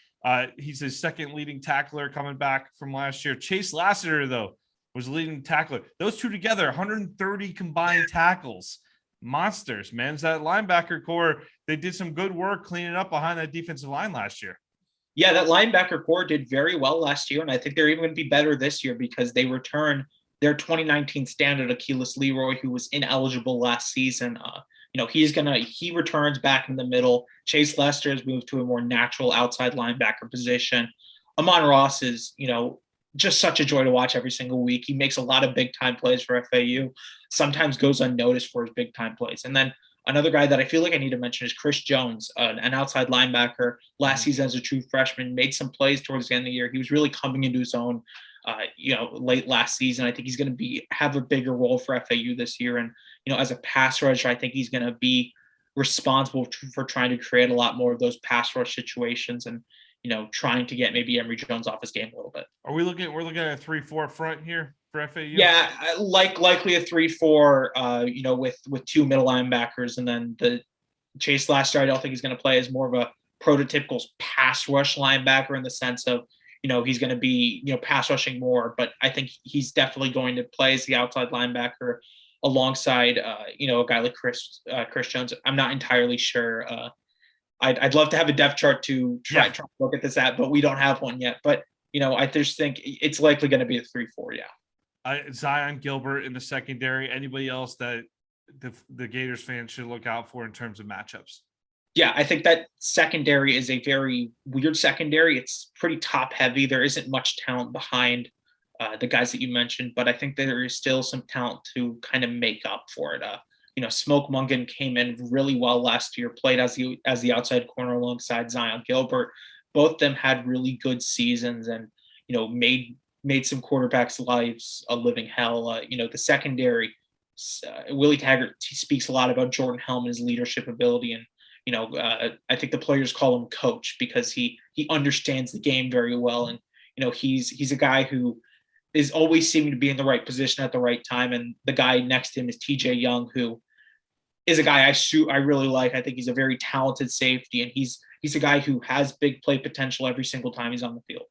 He's his second leading tackler coming back from last year. Chase Lassiter, though, was leading tackler. Those two together, 130 combined tackles. Monsters, man. It's that linebacker core. They did some good work cleaning up behind that defensive line last year. Yeah, that linebacker core did very well last year, and I think they're even going to be better this year because they return their 2019 standard Achilles Leroy, who was ineligible last season. He returns back in the middle. Chase Lester has moved to a more natural outside linebacker position. Amon Ross is, just such a joy to watch every single week. He makes a lot of big time plays for FAU, sometimes goes unnoticed for his big time plays. And then another guy that I feel like I need to mention is Chris Jones, an outside linebacker. Last season as a true freshman, made some plays towards the end of the year. He was really coming into his own, late last season. I think he's going to have a bigger role for FAU this year. And, as a pass rusher, I think he's going to be responsible for trying to create a lot more of those pass rush situations and, trying to get maybe Emory Jones off his game a little bit. We're looking at a 3-4 front here for FAU? Yeah, likely a 3-4, with two middle linebackers, and then the Chase Laster, I don't think he's going to play as more of a prototypical pass rush linebacker in the sense of, he's going to be, pass rushing more, but I think he's definitely going to play as the outside linebacker alongside, a guy like Chris Jones. I'm not entirely sure. I'd love to have a depth chart to try to look at this at, but we don't have one yet. But, I just think it's likely going to be a 3-4. Yeah. Zion Gilbert in the secondary. Anybody else that the Gators fans should look out for in terms of matchups? Yeah, I think that secondary is a very weird secondary. It's pretty top heavy. There isn't much talent behind the guys that you mentioned, but I think there is still some talent to kind of make up for it. Smoke Mungan came in really well last year, played as the outside corner alongside Zion Gilbert. Both of them had really good seasons and, made some quarterbacks' lives a living hell. The secondary, Willie Taggart speaks a lot about Jordan Hellman's leadership ability. And, I think the players call him coach because he understands the game very well. And, he's a guy who is always seeming to be in the right position at the right time. And the guy next to him is TJ Young, who is a guy I really like. I think he's a very talented safety, and he's a guy who has big play potential every single time he's on the field.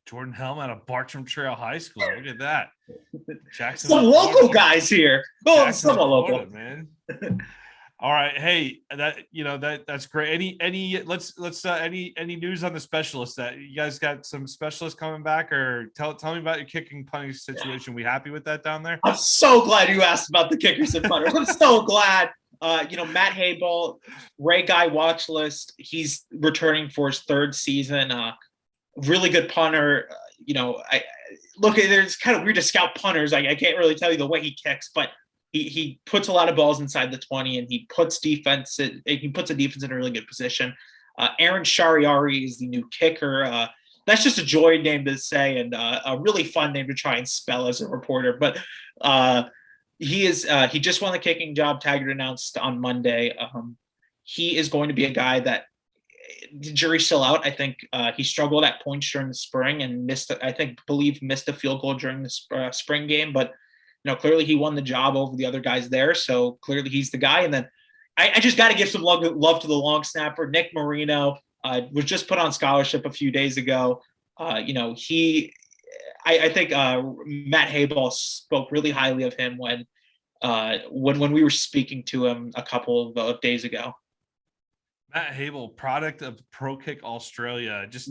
Jordan Helm out of Bartram Trail High School. Look at that. Jackson. Some local guys here. Oh, some local, man. All right. Hey, that's great. Any news on the specialists that you guys got some specialists coming back, or tell me about your kicking punting situation. We happy with that down there? I'm so glad you asked about the kickers and punters. I'm so glad. Matt Hayball, Ray Guy watch list. He's returning for his third season. Really good punter. I look at it's kind of weird to scout punters. I can't really tell you the way he kicks, but he puts a lot of balls inside the 20, and he puts the defense in a really good position. Aaron Shariari is the new kicker. That's just a joy name to say, and a really fun name to try and spell as a reporter. But he just won the kicking job. Taggart announced on Monday. He is going to be a guy that the jury's still out. I think he struggled at points during the spring and missed a field goal during the spring game, but clearly he won the job over the other guys there. So clearly he's the guy. And then I just got to give some love to the long snapper, Nick Marino. Was just put on scholarship a few days ago. I think Matt Hayball spoke really highly of him when when we were speaking to him a couple of days ago. Matt Habel, product of Pro Kick Australia. Just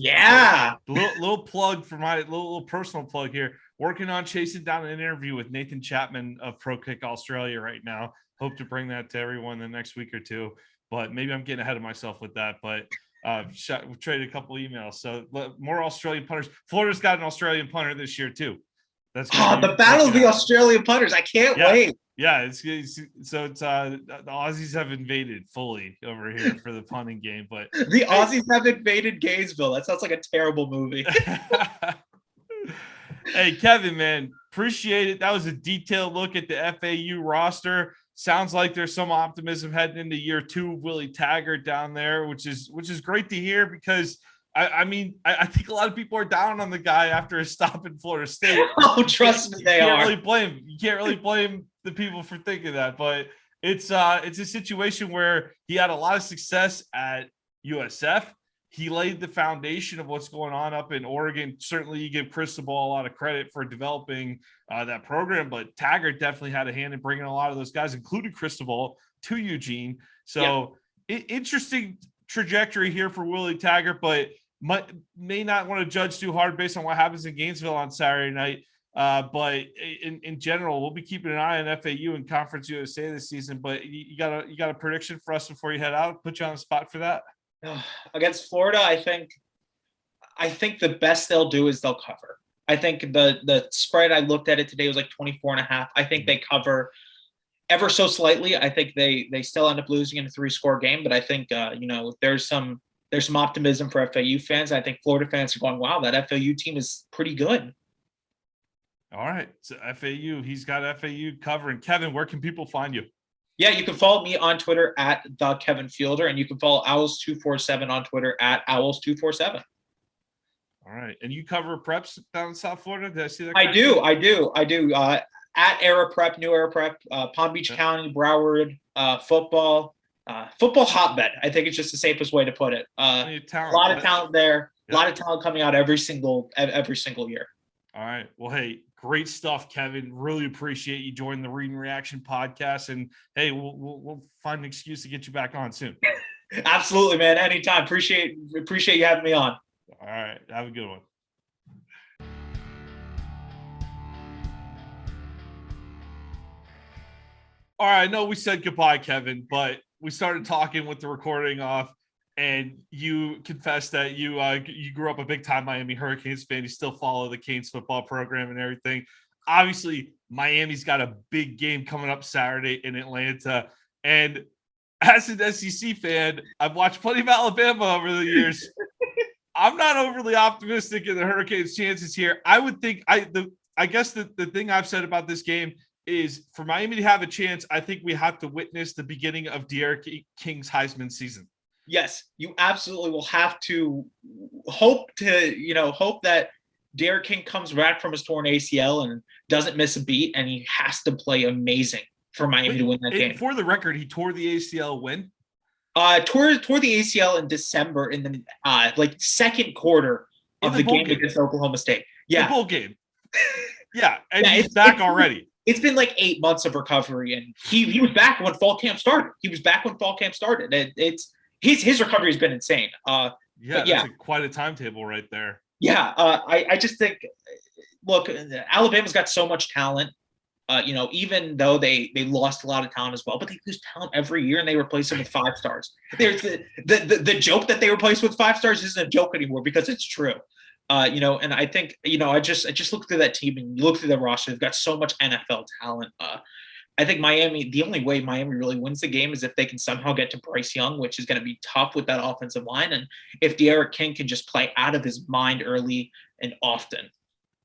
little plug for my little personal plug here. Working on chasing down an interview with Nathan Chapman of Pro Kick Australia right now. Hope to bring that to everyone the next week or two. But maybe I'm getting ahead of myself with that. But we traded a couple emails. So more Australian punters. Florida's got an Australian punter this year too. That's the battle of the Australian punters. I can't wait. Yeah, it's the Aussies have invaded fully over here for the punting game, but the Aussies have invaded Gainesville. That sounds like a terrible movie. Hey, Kevin, man, appreciate it. That was a detailed look at the FAU roster. Sounds like there's some optimism heading into year 2 of Willie Taggart down there, which is great to hear because I think a lot of people are down on the guy after his stop in Florida State. Oh, trust me, they are. You can't really blame the people for thinking that, but it's a situation where he had a lot of success at USF. He laid the foundation of what's going on up in Oregon. Certainly, you give Cristobal a lot of credit for developing that program, but Taggart definitely had a hand in bringing a lot of those guys, including Cristobal, to Eugene. So interesting trajectory here for Willie Taggart, but may not want to judge too hard based on what happens in Gainesville on Saturday night. But in general, we'll be keeping an eye on FAU and Conference USA this season. But you got a prediction for us before you head out? Put you on the spot for that. Against Florida, I think the best they'll do is they'll cover. I think the spread, I looked at it today, was like 24.5. I think they cover ever so slightly. I think they still end up losing in a 3-score game, but I think there's some optimism for FAU fans. I think Florida fans are going, wow, that FAU team is pretty good. All right. So FAU, he's got FAU covering. Kevin, where can people find you? Yeah, you can follow me on Twitter at the Kevin Fielder, and you can follow Owls247 on Twitter at Owls247. All right. And you cover preps down in South Florida? Did I see that? I do. At Era Prep, New Era Prep, Palm Beach County, Broward, football hotbed. I think it's just the safest way to put it. A lot of talent there. A lot of talent coming out every single year. All right. Well, hey, great stuff, Kevin. Really appreciate you joining the Read and Reaction podcast. And hey, we'll find an excuse to get you back on soon. Absolutely, man. Anytime. Appreciate you having me on. All right. Have a good one. All right. I know we said goodbye, Kevin, but we started talking with the recording off, and you confessed that you grew up a big-time Miami Hurricanes fan. You still follow the Canes football program and everything. Obviously, Miami's got a big game coming up Saturday in Atlanta. And as an SEC fan, I've watched plenty of Alabama over the years. I'm not overly optimistic in the Hurricanes' chances here. I would think I guess the thing I've said about this game is for Miami to have a chance, I think we have to witness the beginning of De'Aaron King's Heisman season. Yes, you absolutely will have to hope that De'Aaron King comes back from his torn ACL and doesn't miss a beat, and he has to play amazing for Miami to win that game. For the record, he tore the ACL when? Tore the ACL in December in the second quarter of the game against Oklahoma State. Yeah, the bowl game. Yeah, and he's back already. It's been like 8 months of recovery, and he was back when fall camp started. His recovery has been insane. That's quite a timetable right there. Yeah, I just think, look, Alabama's got so much talent. Even though they lost a lot of talent as well, but they lose talent every year and they replace them with 5 stars. There's the joke that they replace with 5 stars isn't a joke anymore because it's true. And I think, I just look through that team and you look through the roster. They've got so much NFL talent. I think the only way Miami really wins the game is if they can somehow get to Bryce Young, which is going to be tough with that offensive line. And if De'Aaron King can just play out of his mind early and often.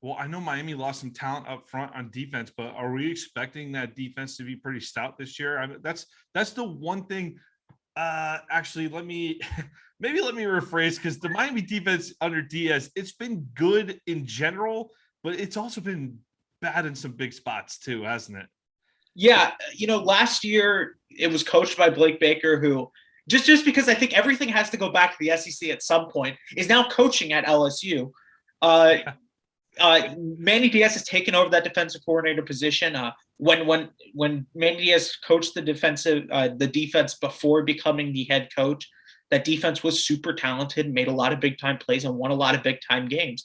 Well, I know Miami lost some talent up front on defense, but are we expecting that defense to be pretty stout this year? I mean, that's the one thing. Actually, let me rephrase, because the Miami defense under Diaz, it's been good in general, but it's also been bad in some big spots too, hasn't it? Yeah, last year it was coached by Blake Baker, who just because I think everything has to go back to the SEC at some point, is now coaching at LSU. Manny Diaz has taken over that defensive coordinator position. When Manny Diaz coached the defense before becoming the head coach, that defense was super talented, made a lot of big time plays, and won a lot of big time games.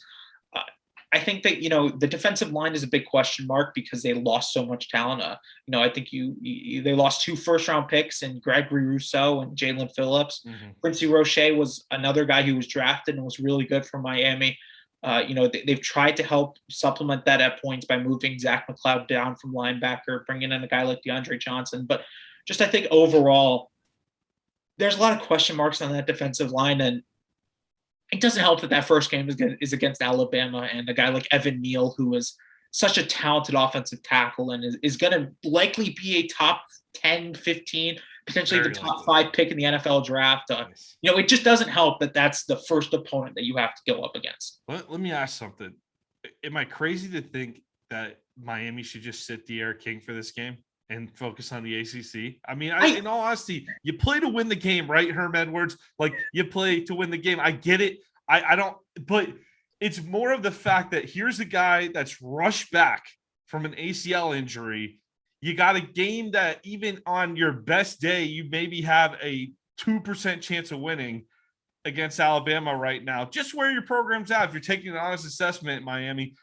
I think that the defensive line is a big question mark because they lost so much talent. I think they lost 2 first-round picks and Gregory Rousseau and Jalen Phillips. Mm-hmm. Quincy Roche was another guy who was drafted and was really good for Miami. They've tried to help supplement that at points by moving Zach McLeod down from linebacker, bringing in a guy like DeAndre Johnson. But just I think overall, there's a lot of question marks on that defensive line, and it doesn't help that first game is against Alabama and a guy like Evan Neal, who is such a talented offensive tackle and is going to likely be a top 10, 15, potentially the top 5 pick in the NFL draft. It just doesn't help that that's the first opponent that you have to go up against. Let me ask something. Am I crazy to think that Miami should just sit De'Aaron King for this game and focus on the ACC? I mean, in all honesty, you play to win the game, right, Herm Edwards? Like, you play to win the game. I get it. I don't, but it's more of the fact that here's a guy that's rushed back from an ACL injury. You got a game that even on your best day, you maybe have a 2% chance of winning against Alabama right now. Just where your program's at, if you're taking an honest assessment, Miami,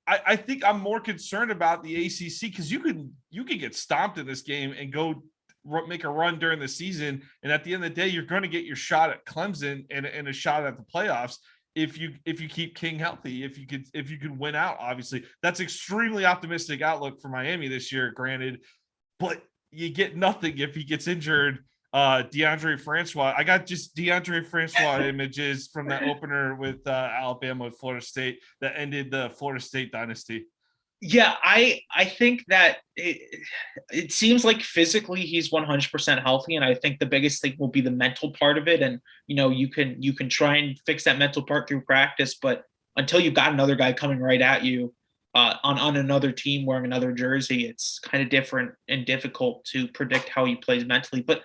I think I'm more concerned about the ACC because you could get stomped in this game and go make a run during the season, and at the end of the day, you're going to get your shot at Clemson and a shot at the playoffs if you keep King healthy. If you could win out, obviously, that's extremely optimistic outlook for Miami this year. Granted, but you get nothing if he gets injured. DeAndre Francois. I got just DeAndre Francois images from that opener with Alabama with Florida State that ended the Florida State dynasty. Yeah, I think that it seems like physically he's 100% healthy, and I think the biggest thing will be the mental part of it. And you can try and fix that mental part through practice, but until you've got another guy coming right at you on another team wearing another jersey, it's kind of different and difficult to predict how he plays mentally. But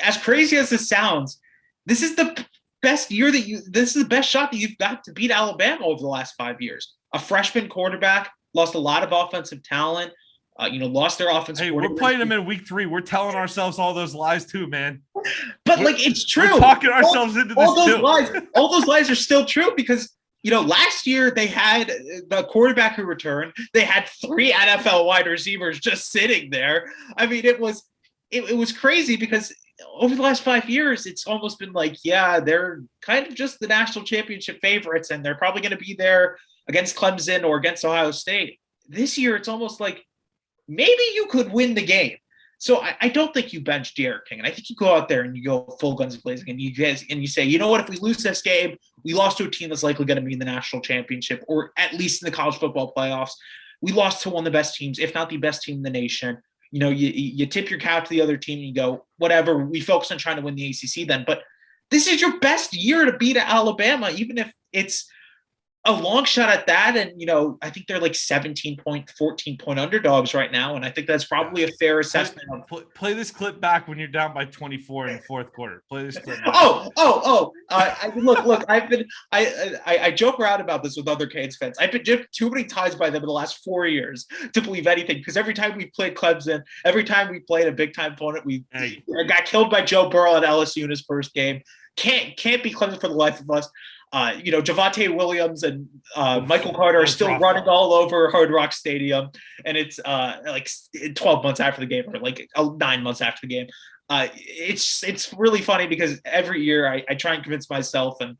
as crazy as this sounds, this is the best year this is the best shot that you've got to beat Alabama over the last 5 years. A freshman quarterback, lost a lot of offensive talent, lost their offensive. Hey, we're playing them in week 3. We're telling ourselves all those lies too, man. But it's true. We're talking ourselves into this too. All those lies are still true because last year they had the quarterback who returned. They had 3 NFL wide receivers just sitting there. I mean, it was crazy because over the last 5 years, it's almost been like, yeah, they're kind of just the national championship favorites, and they're probably going to be there against Clemson or against Ohio State. This year, it's almost like maybe you could win the game. So I don't think you bench De'Aaron King, and I think you go out there and you go full guns blazing, and you say, you know what? If we lose this game, we lost to a team that's likely going to be in the national championship or at least in the college football playoffs. We lost to one of the best teams, if not the best team in the nation. You tip your cap to the other team and you go, whatever, we focus on trying to win the ACC then. But this is your best year to beat Alabama, even if it's a long shot at that. And, I think they're like 17-point, 14-point underdogs right now. And I think that's probably a fair assessment. Play this clip back when you're down by 24 in the fourth quarter. Play this clip back. Look, I joke around about this with other Canes fans. I've been gypped too many times by them in the last 4 years to believe anything, because every time we played Clemson, every time we played a big-time opponent, we got killed by Joe Burrow at LSU in his first game. Can't be Clemson for the life of us. Javonte Williams and Michael Carter are still running all over Hard Rock Stadium, and it's like 12 months after the game, or like 9 months after the game. It's really funny because every year I try and convince myself, and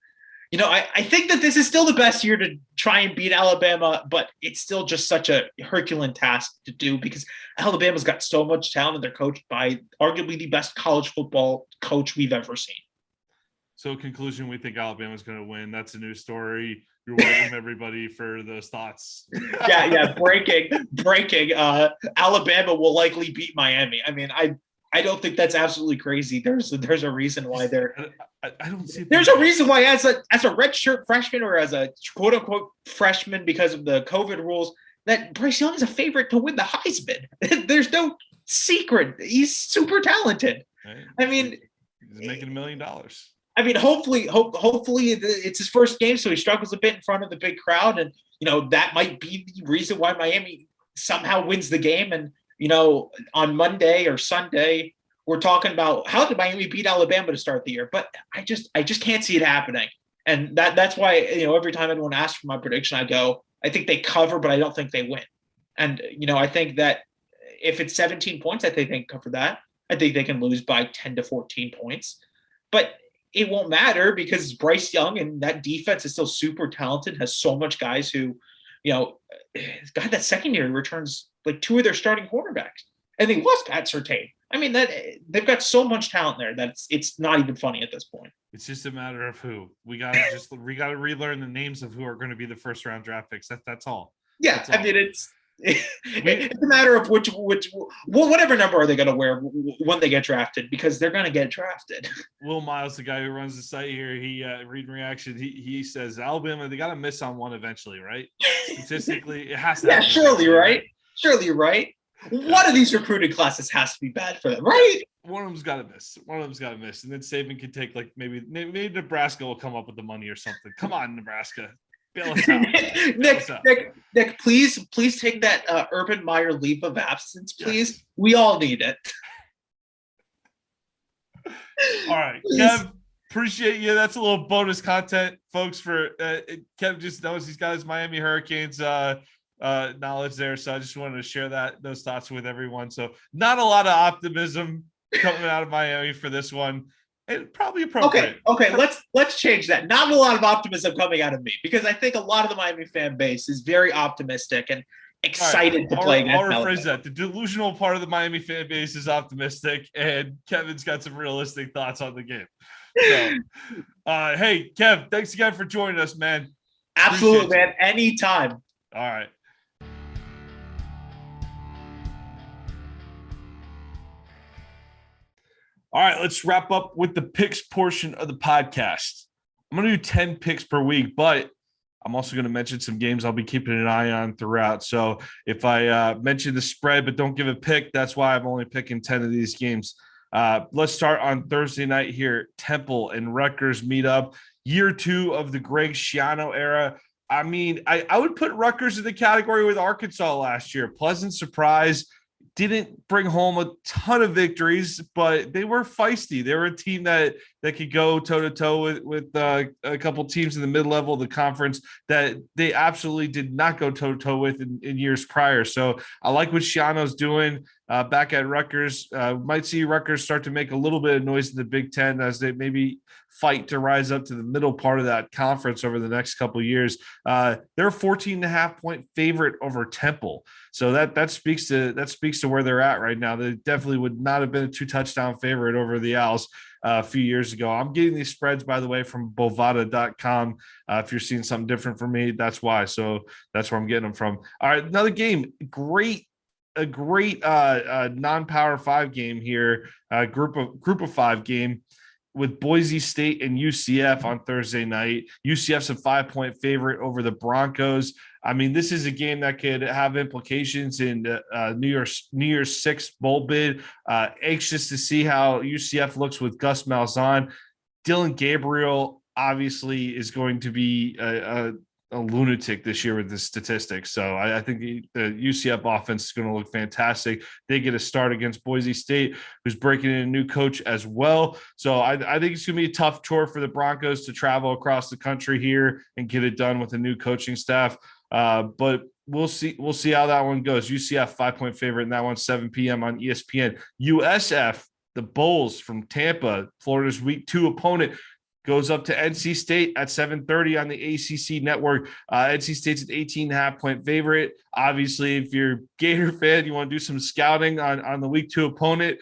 I think that this is still the best year to try and beat Alabama, but it's still just such a Herculean task to do because Alabama's got so much talent, and they're coached by arguably the best college football coach we've ever seen. So, conclusion, we think Alabama's going to win. That's a new story. You're welcome, everybody, for those thoughts. Yeah. Breaking. Alabama will likely beat Miami. I mean, I don't think that's absolutely crazy. There's a reason why they're. I don't see. There's a reason why, as a redshirt freshman or as a quote unquote freshman, because of the COVID rules, that Bryce Young is a favorite to win the Heisman. There's no secret. He's super talented. Right. I mean, he's making $1 million. I mean, hopefully it's his first game, so he struggles a bit in front of the big crowd, and that might be the reason why Miami somehow wins the game. And on Monday or Sunday, we're talking about how did Miami beat Alabama to start the year, but I just can't see it happening. And that's why every time anyone asks for my prediction, I go, I think they cover, but I don't think they win. And I think that if it's 17 points, I think they can cover that. I think they can lose by 10 to 14 points, but it won't matter because Bryce Young and that defense is still super talented, has so much guys who, God, that second year returns like two of their starting quarterbacks. And they lost Pat Surtain. I mean, that they've got so much talent there that it's not even funny at this point. It's just a matter of who. We gotta relearn the names of who are going to be the first round draft picks. That's all. Yeah, That's all. I mean it's a matter of whatever number are they going to wear when they get drafted, because they're going to get drafted. Will Miles, the guy who runs the site here, he reading reaction, he says Alabama, they got to miss on one eventually, right? Statistically, it has to. Yeah, surely, right? Surely, right? One of these recruiting classes has to be bad for them, right? One of them's got to miss. And then Saban can take maybe Nebraska will come up with the money or something. Come on, Nebraska. Bail us out. Nick, please take that Urban Meyer leave of absence, please. Yes. We all need it. All right, Kev, appreciate you. That's a little bonus content, folks. For Kev just knows he's got his Miami Hurricanes knowledge there, so I just wanted to share those thoughts with everyone. So not a lot of optimism coming out of Miami for this one. It probably appropriate. Okay. Let's change that. Not a lot of optimism coming out of me, because I think a lot of the Miami fan base is very optimistic and excited to play against I'll rephrase that. The delusional part of the Miami fan base is optimistic, and Kevin's got some realistic thoughts on the game. So, hey, Kev, thanks again for joining us, man. Absolutely, man. Anytime. All right. All right, let's wrap up with the picks portion of the podcast. I'm going to do 10 picks per week, but I'm also going to mention some games I'll be keeping an eye on throughout. So if I mention the spread but don't give a pick, that's why I'm only picking 10 of these games. Let's start on Thursday night here. Temple and Rutgers meet up. Year 2 of the Greg Schiano era. I mean, I would put Rutgers in the category with Arkansas last year. Pleasant surprise. Didn't bring home a ton of victories, but they were feisty. They were a team that could go toe-to-toe with a couple teams in the mid-level of the conference that they absolutely did not go toe-to-toe with in years prior. So I like what Schiano's doing back at Rutgers. Might see Rutgers start to make a little bit of noise in the Big Ten as they maybe fight to rise up to the middle part of that conference over the next couple of years. They're a 14.5-point favorite over Temple. So that speaks to where they're at right now. They definitely would not have been a 2-touchdown favorite over the Owls a few years ago. I'm getting these spreads, by the way, from Bovada.com. If you're seeing something different from me, that's why. So that's where I'm getting them from. All right, another game. A great non-power 5 game here. Group of 5 game with Boise State and UCF on Thursday night. UCF's a 5-point favorite over the Broncos. I mean, this is a game that could have implications in New Year's 6 bowl bid. Anxious to see how UCF looks with Gus Malzahn. Dylan Gabriel obviously is going to be a lunatic this year with the statistics. So I think the UCF offense is going to look fantastic. They get a start against Boise State, who's breaking in a new coach as well. So I think it's going to be a tough chore for the Broncos to travel across the country here and get it done with a new coaching staff. But we'll see how that one goes. UCF 5-point favorite, and that one's 7 p.m. on ESPN. USF, the Bulls from Tampa, Florida's week 2 opponent, goes up to NC State at 7:30 on the ACC network. NC State's an 18.5-point favorite. Obviously, if you're a Gator fan, you want to do some scouting on the week 2 opponent,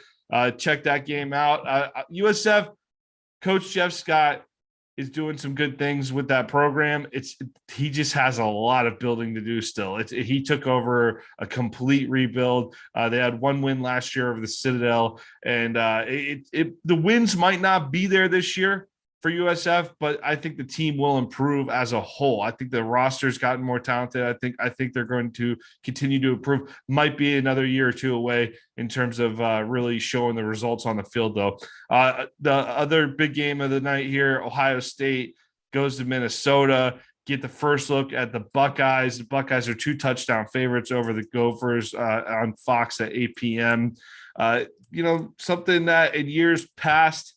check that game out. USF, Coach Jeff Scott is doing some good things with that program. He just has a lot of building to do still. He took over a complete rebuild. They had 1 win last year over the Citadel, and the wins might not be there this year, for USF, but I think the team will improve as a whole. I think the roster's gotten more talented. I think they're going to continue to improve. Might be another year or two away in terms of really showing the results on the field, though. The other big game of the night here, Ohio State goes to Minnesota. Get the first look at the Buckeyes. The Buckeyes are 2 touchdown favorites over the Gophers on Fox at 8 p.m. Something that in years past,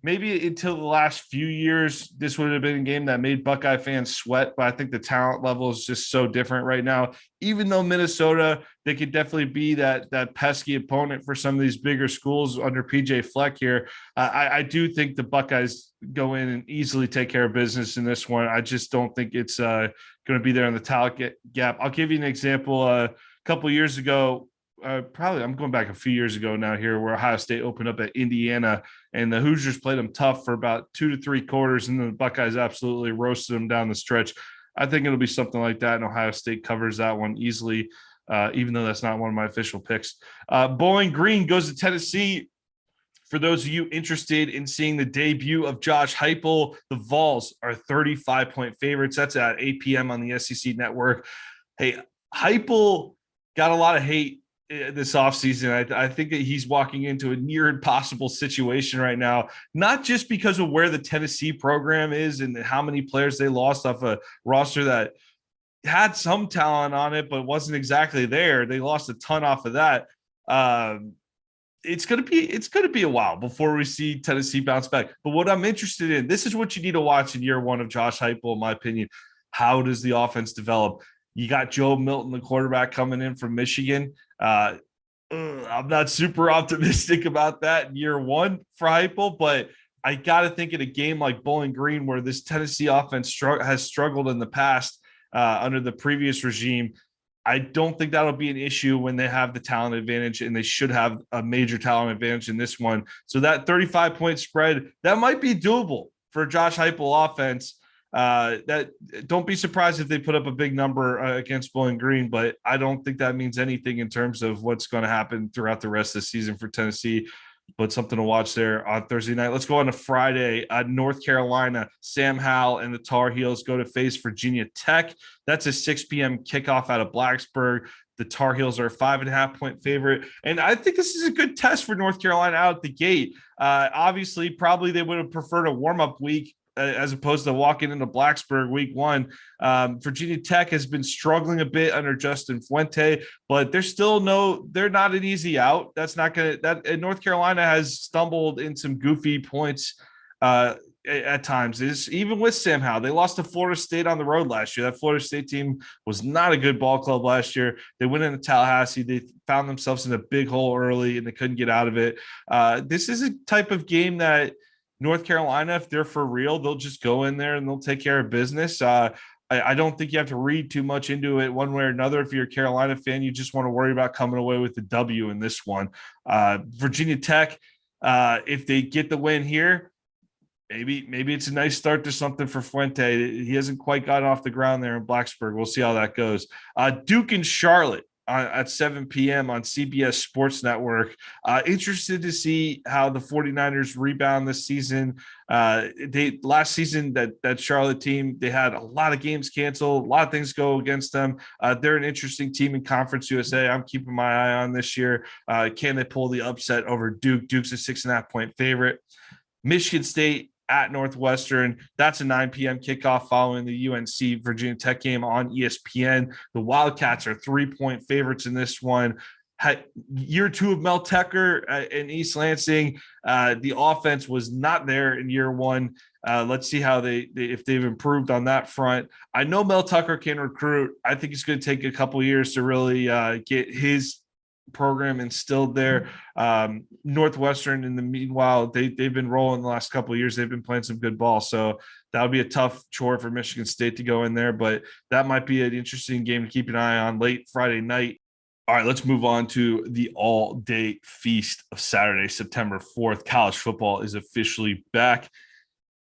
maybe until the last few years, this would have been a game that made Buckeye fans sweat, but I think the talent level is just so different right now. Even though Minnesota, they could definitely be that pesky opponent for some of these bigger schools under PJ Fleck here. I do think the Buckeyes go in and easily take care of business in this one. I just don't think it's going to be there in the talent gap. I'll give you an example. A couple of years ago, probably I'm going back a few years ago now here, where Ohio State opened up at Indiana and the Hoosiers played them tough for about 2 to 3 quarters, and then the Buckeyes absolutely roasted them down the stretch. I think it'll be something like that, and Ohio State covers that one easily, even though that's not one of my official picks. Bowling Green goes to Tennessee. For those of you interested in seeing the debut of Josh Heupel, the Vols are 35-point favorites. That's at 8 p.m. on the SEC network. Hey, Heupel got a lot of hate this offseason. I think that he's walking into a near impossible situation right now, not just because of where the Tennessee program is and how many players they lost off a roster that had some talent on it, but wasn't exactly there. They lost a ton off of that. It's going to be a while before we see Tennessee bounce back. But what I'm interested in, this is what you need to watch in year one of Josh Heupel, in my opinion. How does the offense develop? You got Joe Milton, the quarterback, coming in from Michigan. I'm not super optimistic about that in year one for Heupel, but I got to think in a game like Bowling Green, where this Tennessee offense has struggled in the past under the previous regime, I don't think that'll be an issue when they have the talent advantage, and they should have a major talent advantage in this one. So that 35-point spread, that might be doable for Josh Heupel offense. That don't be surprised if they put up a big number against Bowling Green, but I don't think that means anything in terms of what's going to happen throughout the rest of the season for Tennessee. But something to watch there on Thursday night. Let's go on to Friday. North Carolina, Sam Howell and the Tar Heels go to face Virginia Tech. That's a 6 p.m. kickoff out of Blacksburg. The Tar Heels are a 5.5-point favorite. And I think this is a good test for North Carolina out the gate. Obviously, probably they would have preferred a warm-up week as opposed to walking into Blacksburg week one. Virginia Tech has been struggling a bit under Justin Fuente, but they're not an easy out. That's not going to, North Carolina has stumbled in some goofy points at times. Even with Sam Howell, they lost to Florida State on the road last year. That Florida State team was not a good ball club last year. They went into Tallahassee. They found themselves in a big hole early and they couldn't get out of it. This is a type of game that North Carolina, if they're for real, they'll just go in there and they'll take care of business. I don't think you have to read too much into it one way or another. If you're a Carolina fan, you just want to worry about coming away with the W in this one. Virginia Tech, if they get the win here, maybe it's a nice start to something for Fuente. He hasn't quite gotten off the ground there in Blacksburg. We'll see how that goes. Duke and Charlotte at 7 p.m. on CBS Sports Network. Interested to see how the 49ers rebound this season. Last season, that Charlotte team, they had a lot of games canceled, a lot of things go against them. They're an interesting team in Conference USA. I'm keeping my eye on this year. Can they pull the upset over Duke? Duke's a 6.5-point favorite. Michigan State at Northwestern. That's a 9 p.m. kickoff following the UNC Virginia Tech game on ESPN. The Wildcats are 3-point favorites in this one. Year two of Mel Tucker in East Lansing, the offense was not there in year one. Let's see how if they've improved on that front. I know Mel Tucker can recruit. I think it's going to take a couple years to really get his program instilled there. Northwestern, in the meanwhile, they've been rolling the last couple of years. They've been playing some good ball, so that would be a tough chore for Michigan State to go in there, but that might be an interesting game to keep an eye on late Friday night. All right, let's move on to the all-day feast of Saturday, September 4th. College football is officially back.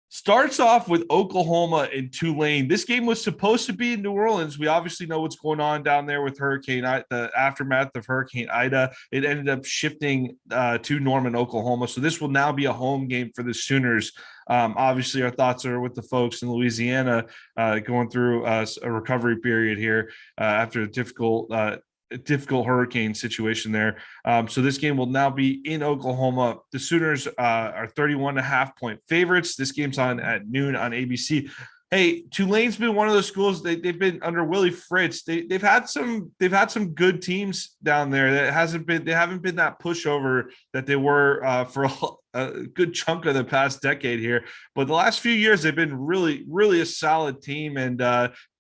Starts off with Oklahoma and Tulane. This game was supposed to be in New Orleans. We obviously know what's going on down there with the aftermath of Hurricane Ida. It ended up shifting to Norman, Oklahoma. So this will now be a home game for the Sooners. Obviously, our thoughts are with the folks in Louisiana going through a recovery period here after a difficult hurricane situation there. So this game will now be in Oklahoma. The Sooners are 31.5-point favorites. This game's on at noon on ABC. Hey, Tulane's been one of those schools. They've been under Willie Fritz. They've had some good teams down there. They haven't been that pushover that they were for a good chunk of the past decade here. But the last few years, they've been really a solid team and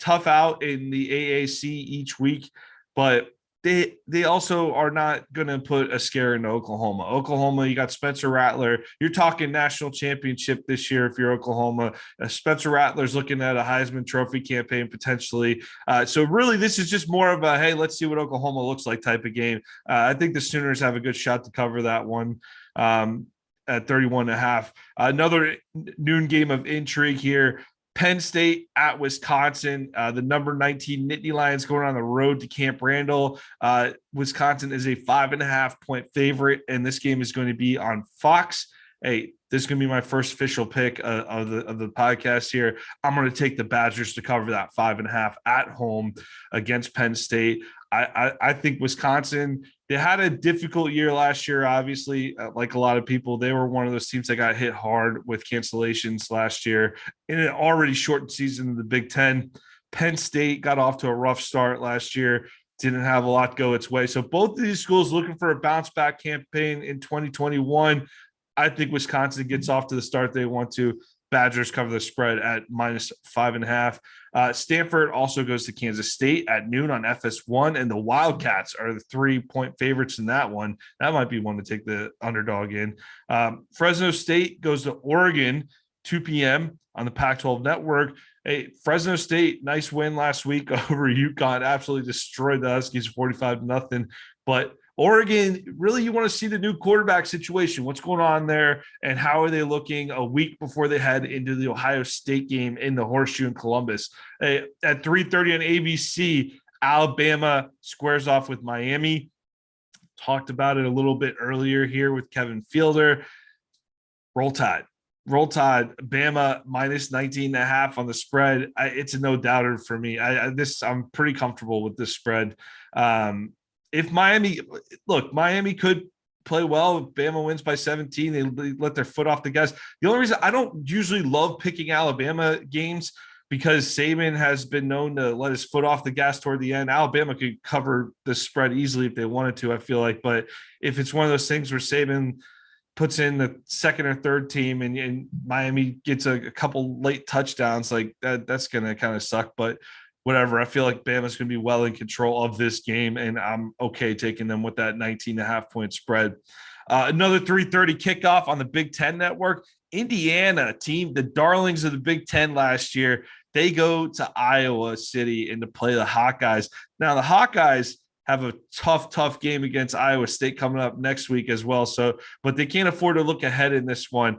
tough out in the AAC each week. But they also are not going to put a scare into Oklahoma. Oklahoma, you got Spencer Rattler. You're talking national championship this year if you're Oklahoma. Spencer Rattler's looking at a Heisman Trophy campaign potentially. So really, this is just more of a, hey, let's see what Oklahoma looks like type of game. I think the Sooners have a good shot to cover that one. At 31.5. Another noon game of intrigue here. Penn State at Wisconsin. The number 19 Nittany Lions going on the road to Camp Randall. Wisconsin is a 5.5-point favorite, and this game is going to be on Fox. Hey, this is going to be my first official pick of the podcast here. I'm going to take the Badgers to cover that 5.5 at home against Penn State. I think Wisconsin, they had a difficult year last year, obviously, like a lot of people. They were one of those teams that got hit hard with cancellations last year in an already shortened season in the Big Ten. Penn State got off to a rough start last year, didn't have a lot go its way. So both of these schools looking for a bounce-back campaign in 2021. I think Wisconsin gets off to the start they want to. Badgers cover the spread at -5.5. Stanford also goes to Kansas State at noon on FS1, and the Wildcats are the 3-point favorites in that one. That might be one to take the underdog in. Fresno State goes to Oregon, 2 p.m. on the Pac-12 network. Hey, Fresno State, nice win last week over UConn. Absolutely destroyed the Huskies 45-0. But Oregon, really, you want to see the new quarterback situation. What's going on there, and how are they looking a week before they head into the Ohio State game in the Horseshoe in Columbus? At 3:30 on ABC, Alabama squares off with Miami. Talked about it a little bit earlier here with Kevin Fielder. Roll Tide, Bama -19.5 on the spread. It's a no doubter for me. I'm pretty comfortable with this spread. If Miami could play well. If Bama wins by 17, they let their foot off the gas. The only reason I don't usually love picking Alabama games because Saban has been known to let his foot off the gas toward the end. Alabama could cover the spread easily if they wanted to, I feel like. But if it's one of those things where Saban puts in the second or third team and Miami gets a couple late touchdowns, like that's going to kind of suck. But whatever, I feel like Bama's going to be well in control of this game, and I'm okay taking them with that 19.5-point spread. Another 3:30 kickoff on the Big Ten Network. Indiana team, the darlings of the Big Ten last year, they go to Iowa City and to play the Hawkeyes. Now, the Hawkeyes have a tough game against Iowa State coming up next week as well. But they can't afford to look ahead in this one.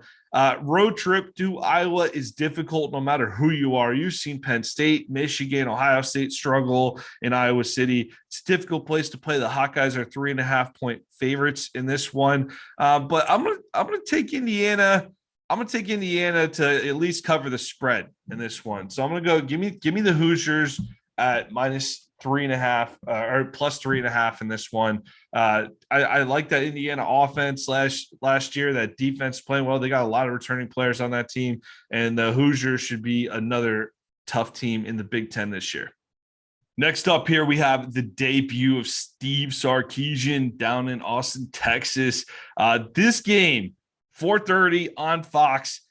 Road trip to Iowa is difficult no matter who you are. You've seen Penn State, Michigan, Ohio State struggle in Iowa City. It's a difficult place to play. The Hawkeyes are 3.5-point favorites in this one. But I'm gonna take Indiana. I'm gonna take Indiana to at least cover the spread in this one. So I'm gonna go give me the Hoosiers at -3.5 or +3.5 in this one. I like that Indiana offense last year. That defense playing well. They got a lot of returning players on that team, and the Hoosiers should be another tough team in the Big Ten this year. Next up here, we have the debut of Steve Sarkisian down in Austin, Texas. This game, 4:30 on Fox.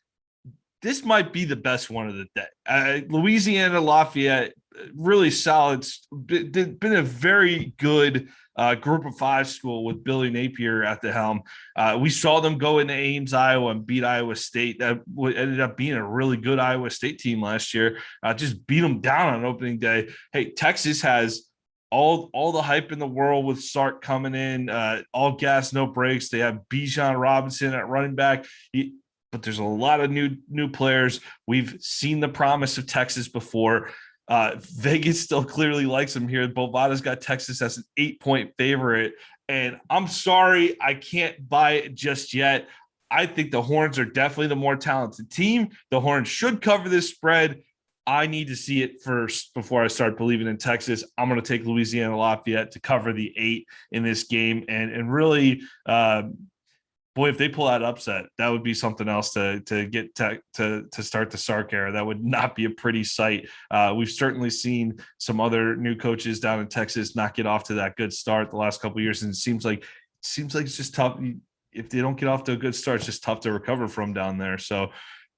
This might be the best one of the day. Louisiana Lafayette, really solid. Been a very good group of five school with Billy Napier at the helm. We saw them go into Ames, Iowa, and beat Iowa State. That ended up being a really good Iowa State team last year. Just beat them down on opening day. Hey, Texas has all the hype in the world with Sark coming in, all gas, no brakes. They have Bijan Robinson at running back. but there's a lot of new players. We've seen the promise of Texas before. Vegas still clearly likes them here. Bovada's got Texas as an 8-point favorite. And I'm sorry, I can't buy it just yet. I think the Horns are definitely the more talented team. The Horns should cover this spread. I need to see it first before I start believing in Texas. I'm going to take Louisiana Lafayette to cover the 8 in this game. And really, boy, if they pull out upset, that would be something else to get to start the Sark era. That would not be a pretty sight. We've certainly seen some other new coaches down in Texas not get off to that good start the last couple of years, and it seems like it's just tough. If they don't get off to a good start, it's just tough to recover from down there. So,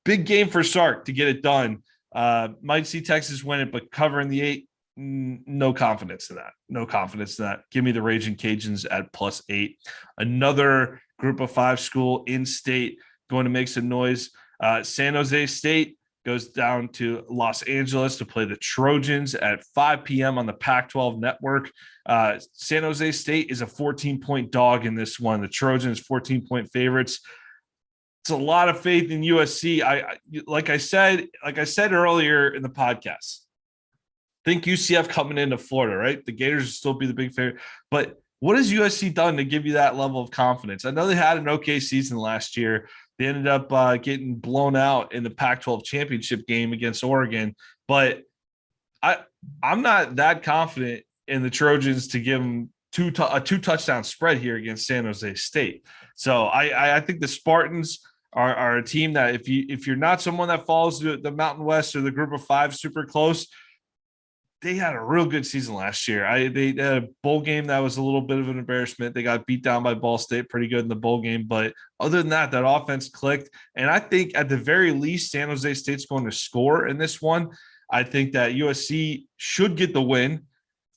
big game for Sark to get it done. Might see Texas win it, but covering the 8, no confidence in that. No confidence in that. Give me the Raging Cajuns at +8. Another Group of 5 school in state going to make some noise. San Jose State goes down to Los Angeles to play the Trojans at 5 p.m. on the Pac-12 network. San Jose State is a 14-point dog in this one. The Trojans 14-point favorites. It's a lot of faith in USC. Like I said earlier in the podcast, think UCF coming into Florida, right? The Gators will still be the big favorite, but what has USC done to give you that level of confidence? I know they had an okay season last year. They ended up getting blown out in the Pac-12 championship game against Oregon, but I'm not that confident in the Trojans to give them a 2-touchdown spread here against San Jose State. So I think the Spartans are a team that if you're not someone that follows the Mountain West or the Group of 5 super close, they had a real good season last year. They had a bowl game that was a little bit of an embarrassment. They got beat down by Ball State pretty good in the bowl game. But other than that offense clicked. And I think at the very least, San Jose State's going to score in this one. I think that USC should get the win,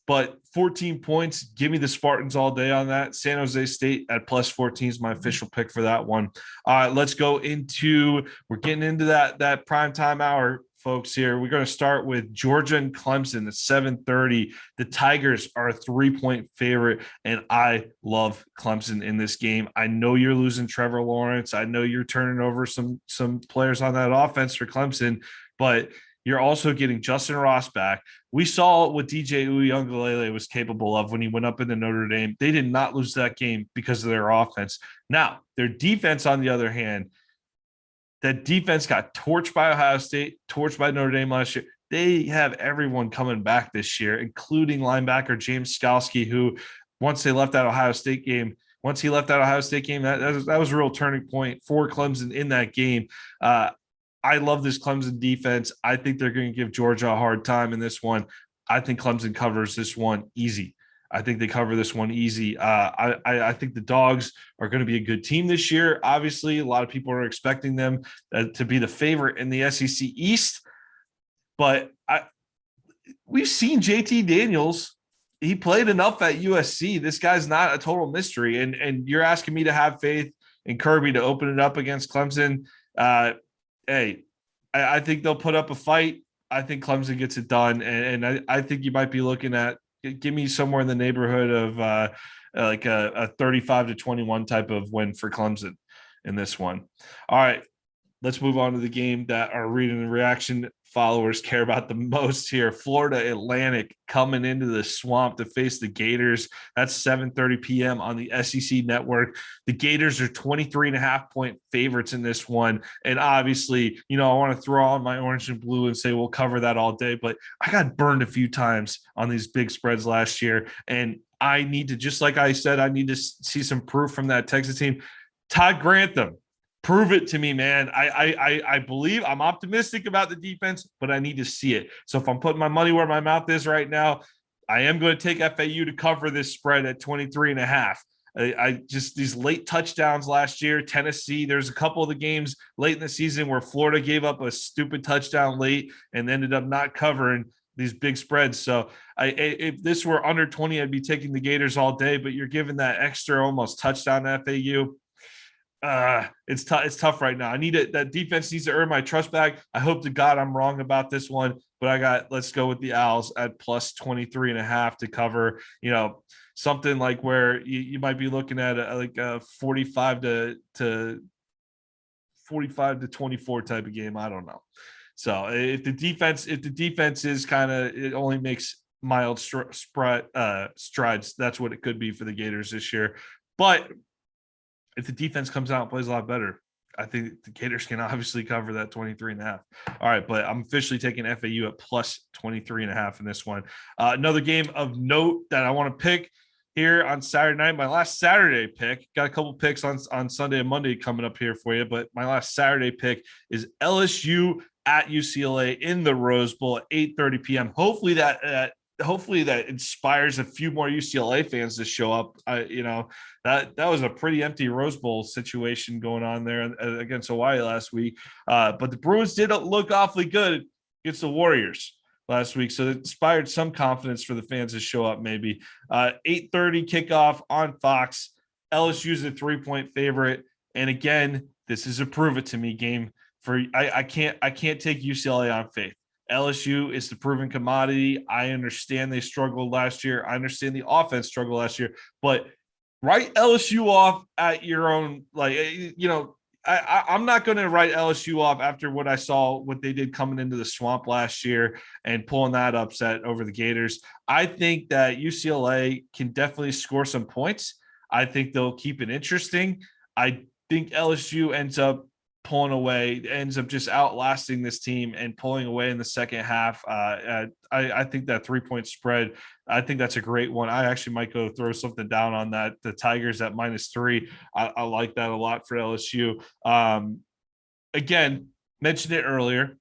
but 14 points, give me the Spartans all day on that. San Jose State at +14 is my official pick for that one. All right, let's go we're getting into that primetime hour, folks, here. We're going to start with Georgia and Clemson at 7:30. The Tigers are a 3-point favorite, and I love Clemson in this game. I know you're losing Trevor Lawrence. I know you're turning over some players on that offense for Clemson, but you're also getting Justin Ross back. We saw what DJ Uiagalelei was capable of when he went up into Notre Dame. They did not lose that game because of their offense. Now, their defense, on the other hand, that defense got torched by Ohio State, torched by Notre Dame last year. They have everyone coming back this year, including linebacker James Skalski, who once he left that Ohio State game, that was a real turning point for Clemson in that game. I love this Clemson defense. I think they're going to give Georgia a hard time in this one. I think Clemson covers this one easy. I think they cover this one easy. I think the Dogs are going to be a good team this year. Obviously, a lot of people are expecting them to be the favorite in the SEC East. But we've seen JT Daniels. He played enough at USC. This guy's not a total mystery. And you're asking me to have faith in Kirby to open it up against Clemson. Hey, I think they'll put up a fight. I think Clemson gets it done. And I think you might be looking at, give me somewhere in the neighborhood of like a 35-21 type of win for Clemson in this one. All right, let's move on to the game that our reading and reaction followers care about the most here. Florida Atlantic coming into the Swamp to face the Gators. That's 7:30 p.m. on the SEC network. The Gators are 23.5-point favorites in this one. And obviously, I want to throw on my orange and blue and say we'll cover that all day, but I got burned a few times on these big spreads last year. And I need to, just like I said, I need to see some proof from that Texas team. Todd Grantham, prove it to me, man. I believe, I'm optimistic about the defense, but I need to see it. So if I'm putting my money where my mouth is right now, I am going to take FAU to cover this spread at 23.5. I just, these late touchdowns last year, Tennessee, there's a couple of the games late in the season where Florida gave up a stupid touchdown late and ended up not covering these big spreads. So if this were under 20, I'd be taking the Gators all day, but you're giving that extra almost touchdown to FAU. It's tough right now. I need it. That defense needs to earn my trust back. I hope to God I'm wrong about this one, but let's go with the Owls at +23.5 to cover, something like where you might be looking at like a 45 to 45-24 type of game. I don't know. So if the defense is kind of, it only makes mild strides. That's what it could be for the Gators this year. But if the defense comes out and plays a lot better, I think the Gators can obviously cover that 23.5. All right, but I'm officially taking FAU at plus 23.5 in this one. Another game of note that I want to pick here on Saturday night, my last Saturday pick. Got a couple picks on Sunday and Monday coming up here for you, but my last Saturday pick is LSU at UCLA in the Rose Bowl at 8:30 p.m. Hopefully that inspires a few more UCLA fans to show up. That was a pretty empty Rose Bowl situation going on there against Hawaii last week. But the Bruins did look awfully good against the Warriors last week, so it inspired some confidence for the fans to show up maybe. 8:30 kickoff on Fox. LSU's a 3-point favorite. And again, this is a prove it to me game. I can't take UCLA on faith. LSU is the proven commodity. I understand they struggled last year. I understand the offense struggled last year, but write LSU off at your own, I'm not going to write LSU off after what I saw, what they did coming into the swamp last year and pulling that upset over the Gators. I think that UCLA can definitely score some points. I think they'll keep it interesting. I think LSU ends up just outlasting this team and pulling away in the second half. I think that 3-point spread, I think that's a great one. I actually might go throw something down on that. The Tigers at -3. I like that a lot for LSU. Again, mentioned it earlier.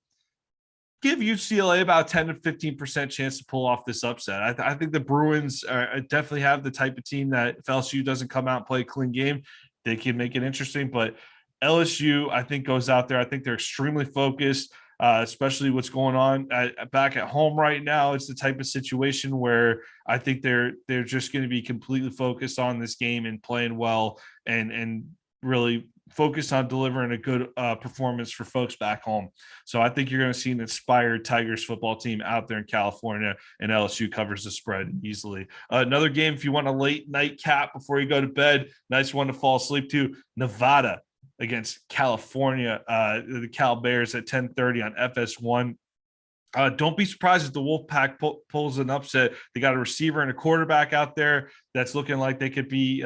Give UCLA about 10 to 15% chance to pull off this upset. I think the Bruins definitely have the type of team that if LSU doesn't come out and play a clean game, they can make it interesting. But LSU, I think, goes out there. I think they're extremely focused, especially what's going on back at home right now. It's the type of situation where I think they're just going to be completely focused on this game and playing well and really focused on delivering a good performance for folks back home. So I think you're going to see an inspired Tigers football team out there in California, and LSU covers the spread easily. Another game, if you want a late night cap before you go to bed, nice one to fall asleep to, Nevada against California, the Cal Bears at 10:30 on FS1. Don't be surprised if the Wolfpack pulls an upset. They got a receiver and a quarterback out there that's looking like they could be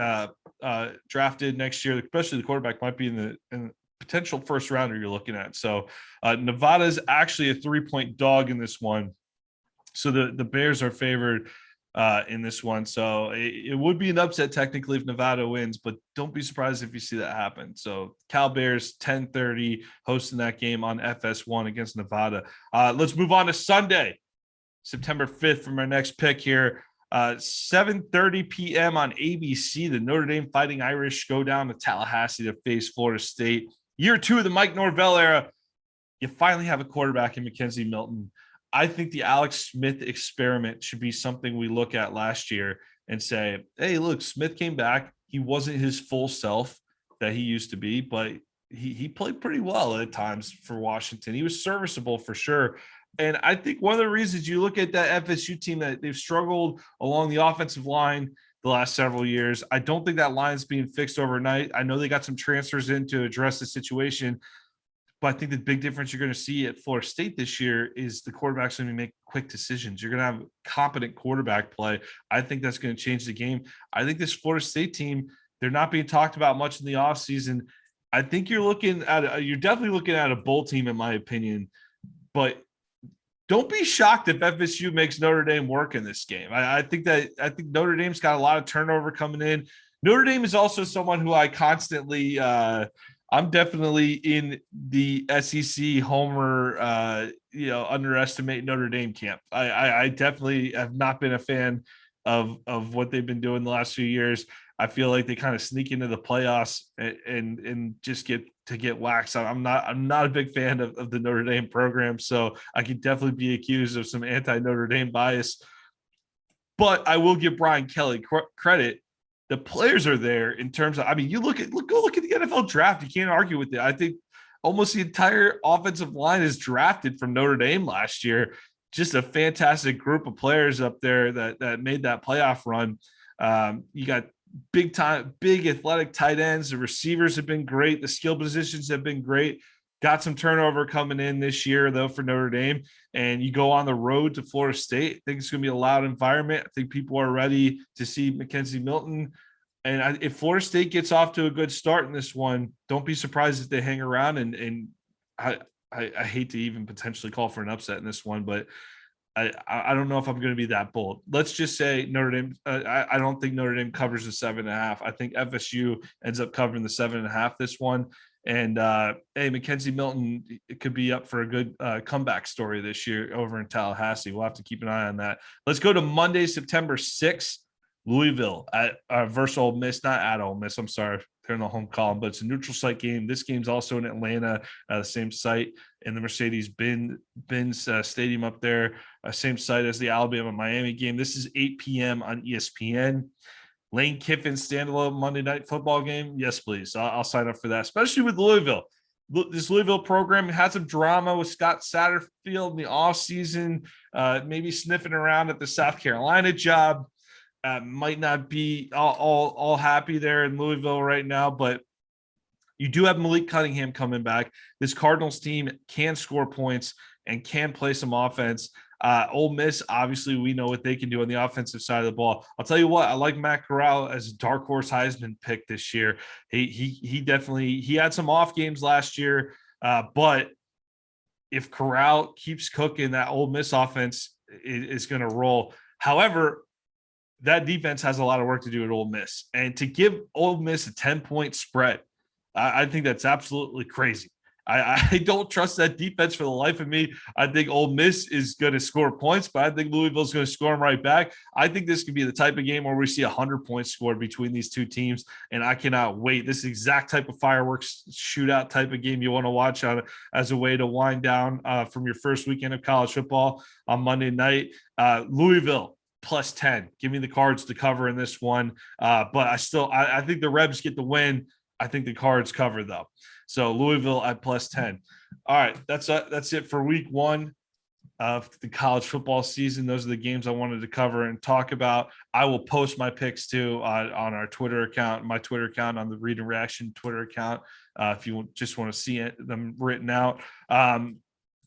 drafted next year. Especially the quarterback might be in the potential first rounder you're looking at. So Nevada is actually a 3-point dog in this one. So the Bears are favored in this one. So it would be an upset technically if Nevada wins, but don't be surprised if you see that happen. So Cal Bears 10:30 hosting that game on FS1 against Nevada. Let's move on to Sunday, September 5th from our next pick here. 7:30 p.m. on ABC, the Notre Dame Fighting Irish go down to Tallahassee to face Florida State. Year 2 of the Mike Norvell era. You finally have a quarterback in Mackenzie Milton. I think the Alex Smith experiment should be something we look at last year and say, hey, look, Smith came back. He wasn't his full self that he used to be, but he played pretty well at times for Washington. He was serviceable for sure. And I think one of the reasons you look at that FSU team that they've struggled along the offensive line the last several years, I don't think that line's being fixed overnight. I know they got some transfers in to address the situation, but I think the big difference you're going to see at Florida State this year is the quarterback's going to make quick decisions. You're going to have competent quarterback play. I think that's going to change the game. I think this Florida State team, they're not being talked about much in the offseason. I think you're definitely looking at a bowl team, in my opinion, but don't be shocked if FSU makes Notre Dame work in this game. I think Notre Dame's got a lot of turnover coming in. Notre Dame is also someone who I constantly I'm definitely in the SEC homer, underestimate Notre Dame camp. I definitely have not been a fan of what they've been doing the last few years. I feel like they kind of sneak into the playoffs and just get waxed. I'm not a big fan of the Notre Dame program, so I could definitely be accused of some anti-Notre Dame bias. But I will give Brian Kelly credit. The players are there in terms of, you go look at the NFL draft. You can't argue with it. I think almost the entire offensive line is drafted from Notre Dame last year. Just a fantastic group of players up there that made that playoff run. You got big athletic tight ends. The receivers have been great. The skill positions have been great. Got some turnover coming in this year, though, for Notre Dame. And you go on the road to Florida State. I think it's going to be a loud environment. I think people are ready to see Mackenzie Milton. And if Florida State gets off to a good start in this one, don't be surprised if they hang around. And I hate to even potentially call for an upset in this one, but I don't know if I'm going to be that bold. Let's just say Notre Dame. I don't think Notre Dame covers the 7.5. I think FSU ends up covering the 7.5 this one. And hey, Mackenzie Milton, it could be up for a good comeback story this year over in Tallahassee. We'll have to keep an eye on that. Let's go to Monday, September 6th, Louisville at versus Ole Miss, not at Ole Miss. I'm sorry, they're in the home column, but it's a neutral site game. This game's also in Atlanta, the same site in the Mercedes-Benz Stadium up there, same site as the Alabama-Miami game. This is 8 p.m. on ESPN. Lane Kiffin standalone Monday Night Football game? Yes, please. I'll sign up for that, especially with Louisville. This Louisville program had some drama with Scott Satterfield in the offseason, maybe sniffing around at the South Carolina job. Might not be all happy there in Louisville right now, but you do have Malik Cunningham coming back. This Cardinals team can score points and can play some offense. Ole Miss, obviously, we know what they can do on the offensive side of the ball. I'll tell you what, I like Matt Corral as a dark horse Heisman pick this year. He definitely had some off games last year, but if Corral keeps cooking, that Ole Miss offense is going to roll. However, that defense has a lot of work to do at Ole Miss, and to give Ole Miss a 10-point spread, I think that's absolutely crazy. I don't trust that defense for the life of me. I think Ole Miss is going to score points, but I think Louisville's going to score them right back. I think this could be the type of game where we see 100 points scored between these two teams, and I cannot wait. This is the exact type of fireworks shootout type of game you want to watch as a way to wind down from your first weekend of college football on Monday night. Louisville plus 10. Give me the Cards to cover in this one, but I think the Rebs get the win. I think the Cards cover, though. So Louisville at plus 10. All right, that's it for week one of the college football season. Those are the games I wanted to cover and talk about. I will post my picks too on our Twitter account, my Twitter account, on the Read and Reaction Twitter account, if you just want to see them written out.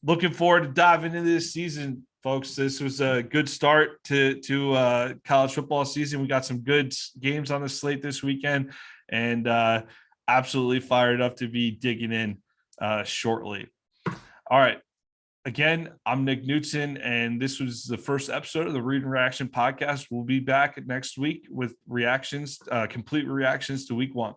Looking forward to diving into this season, folks. This was a good start to college football season. We got some good games on the slate this weekend, and absolutely fired up to be digging in shortly. All right. Again, I'm Nick Knudsen, and this was the first episode of the Read and Reaction podcast. We'll be back next week with reactions, complete reactions to week one.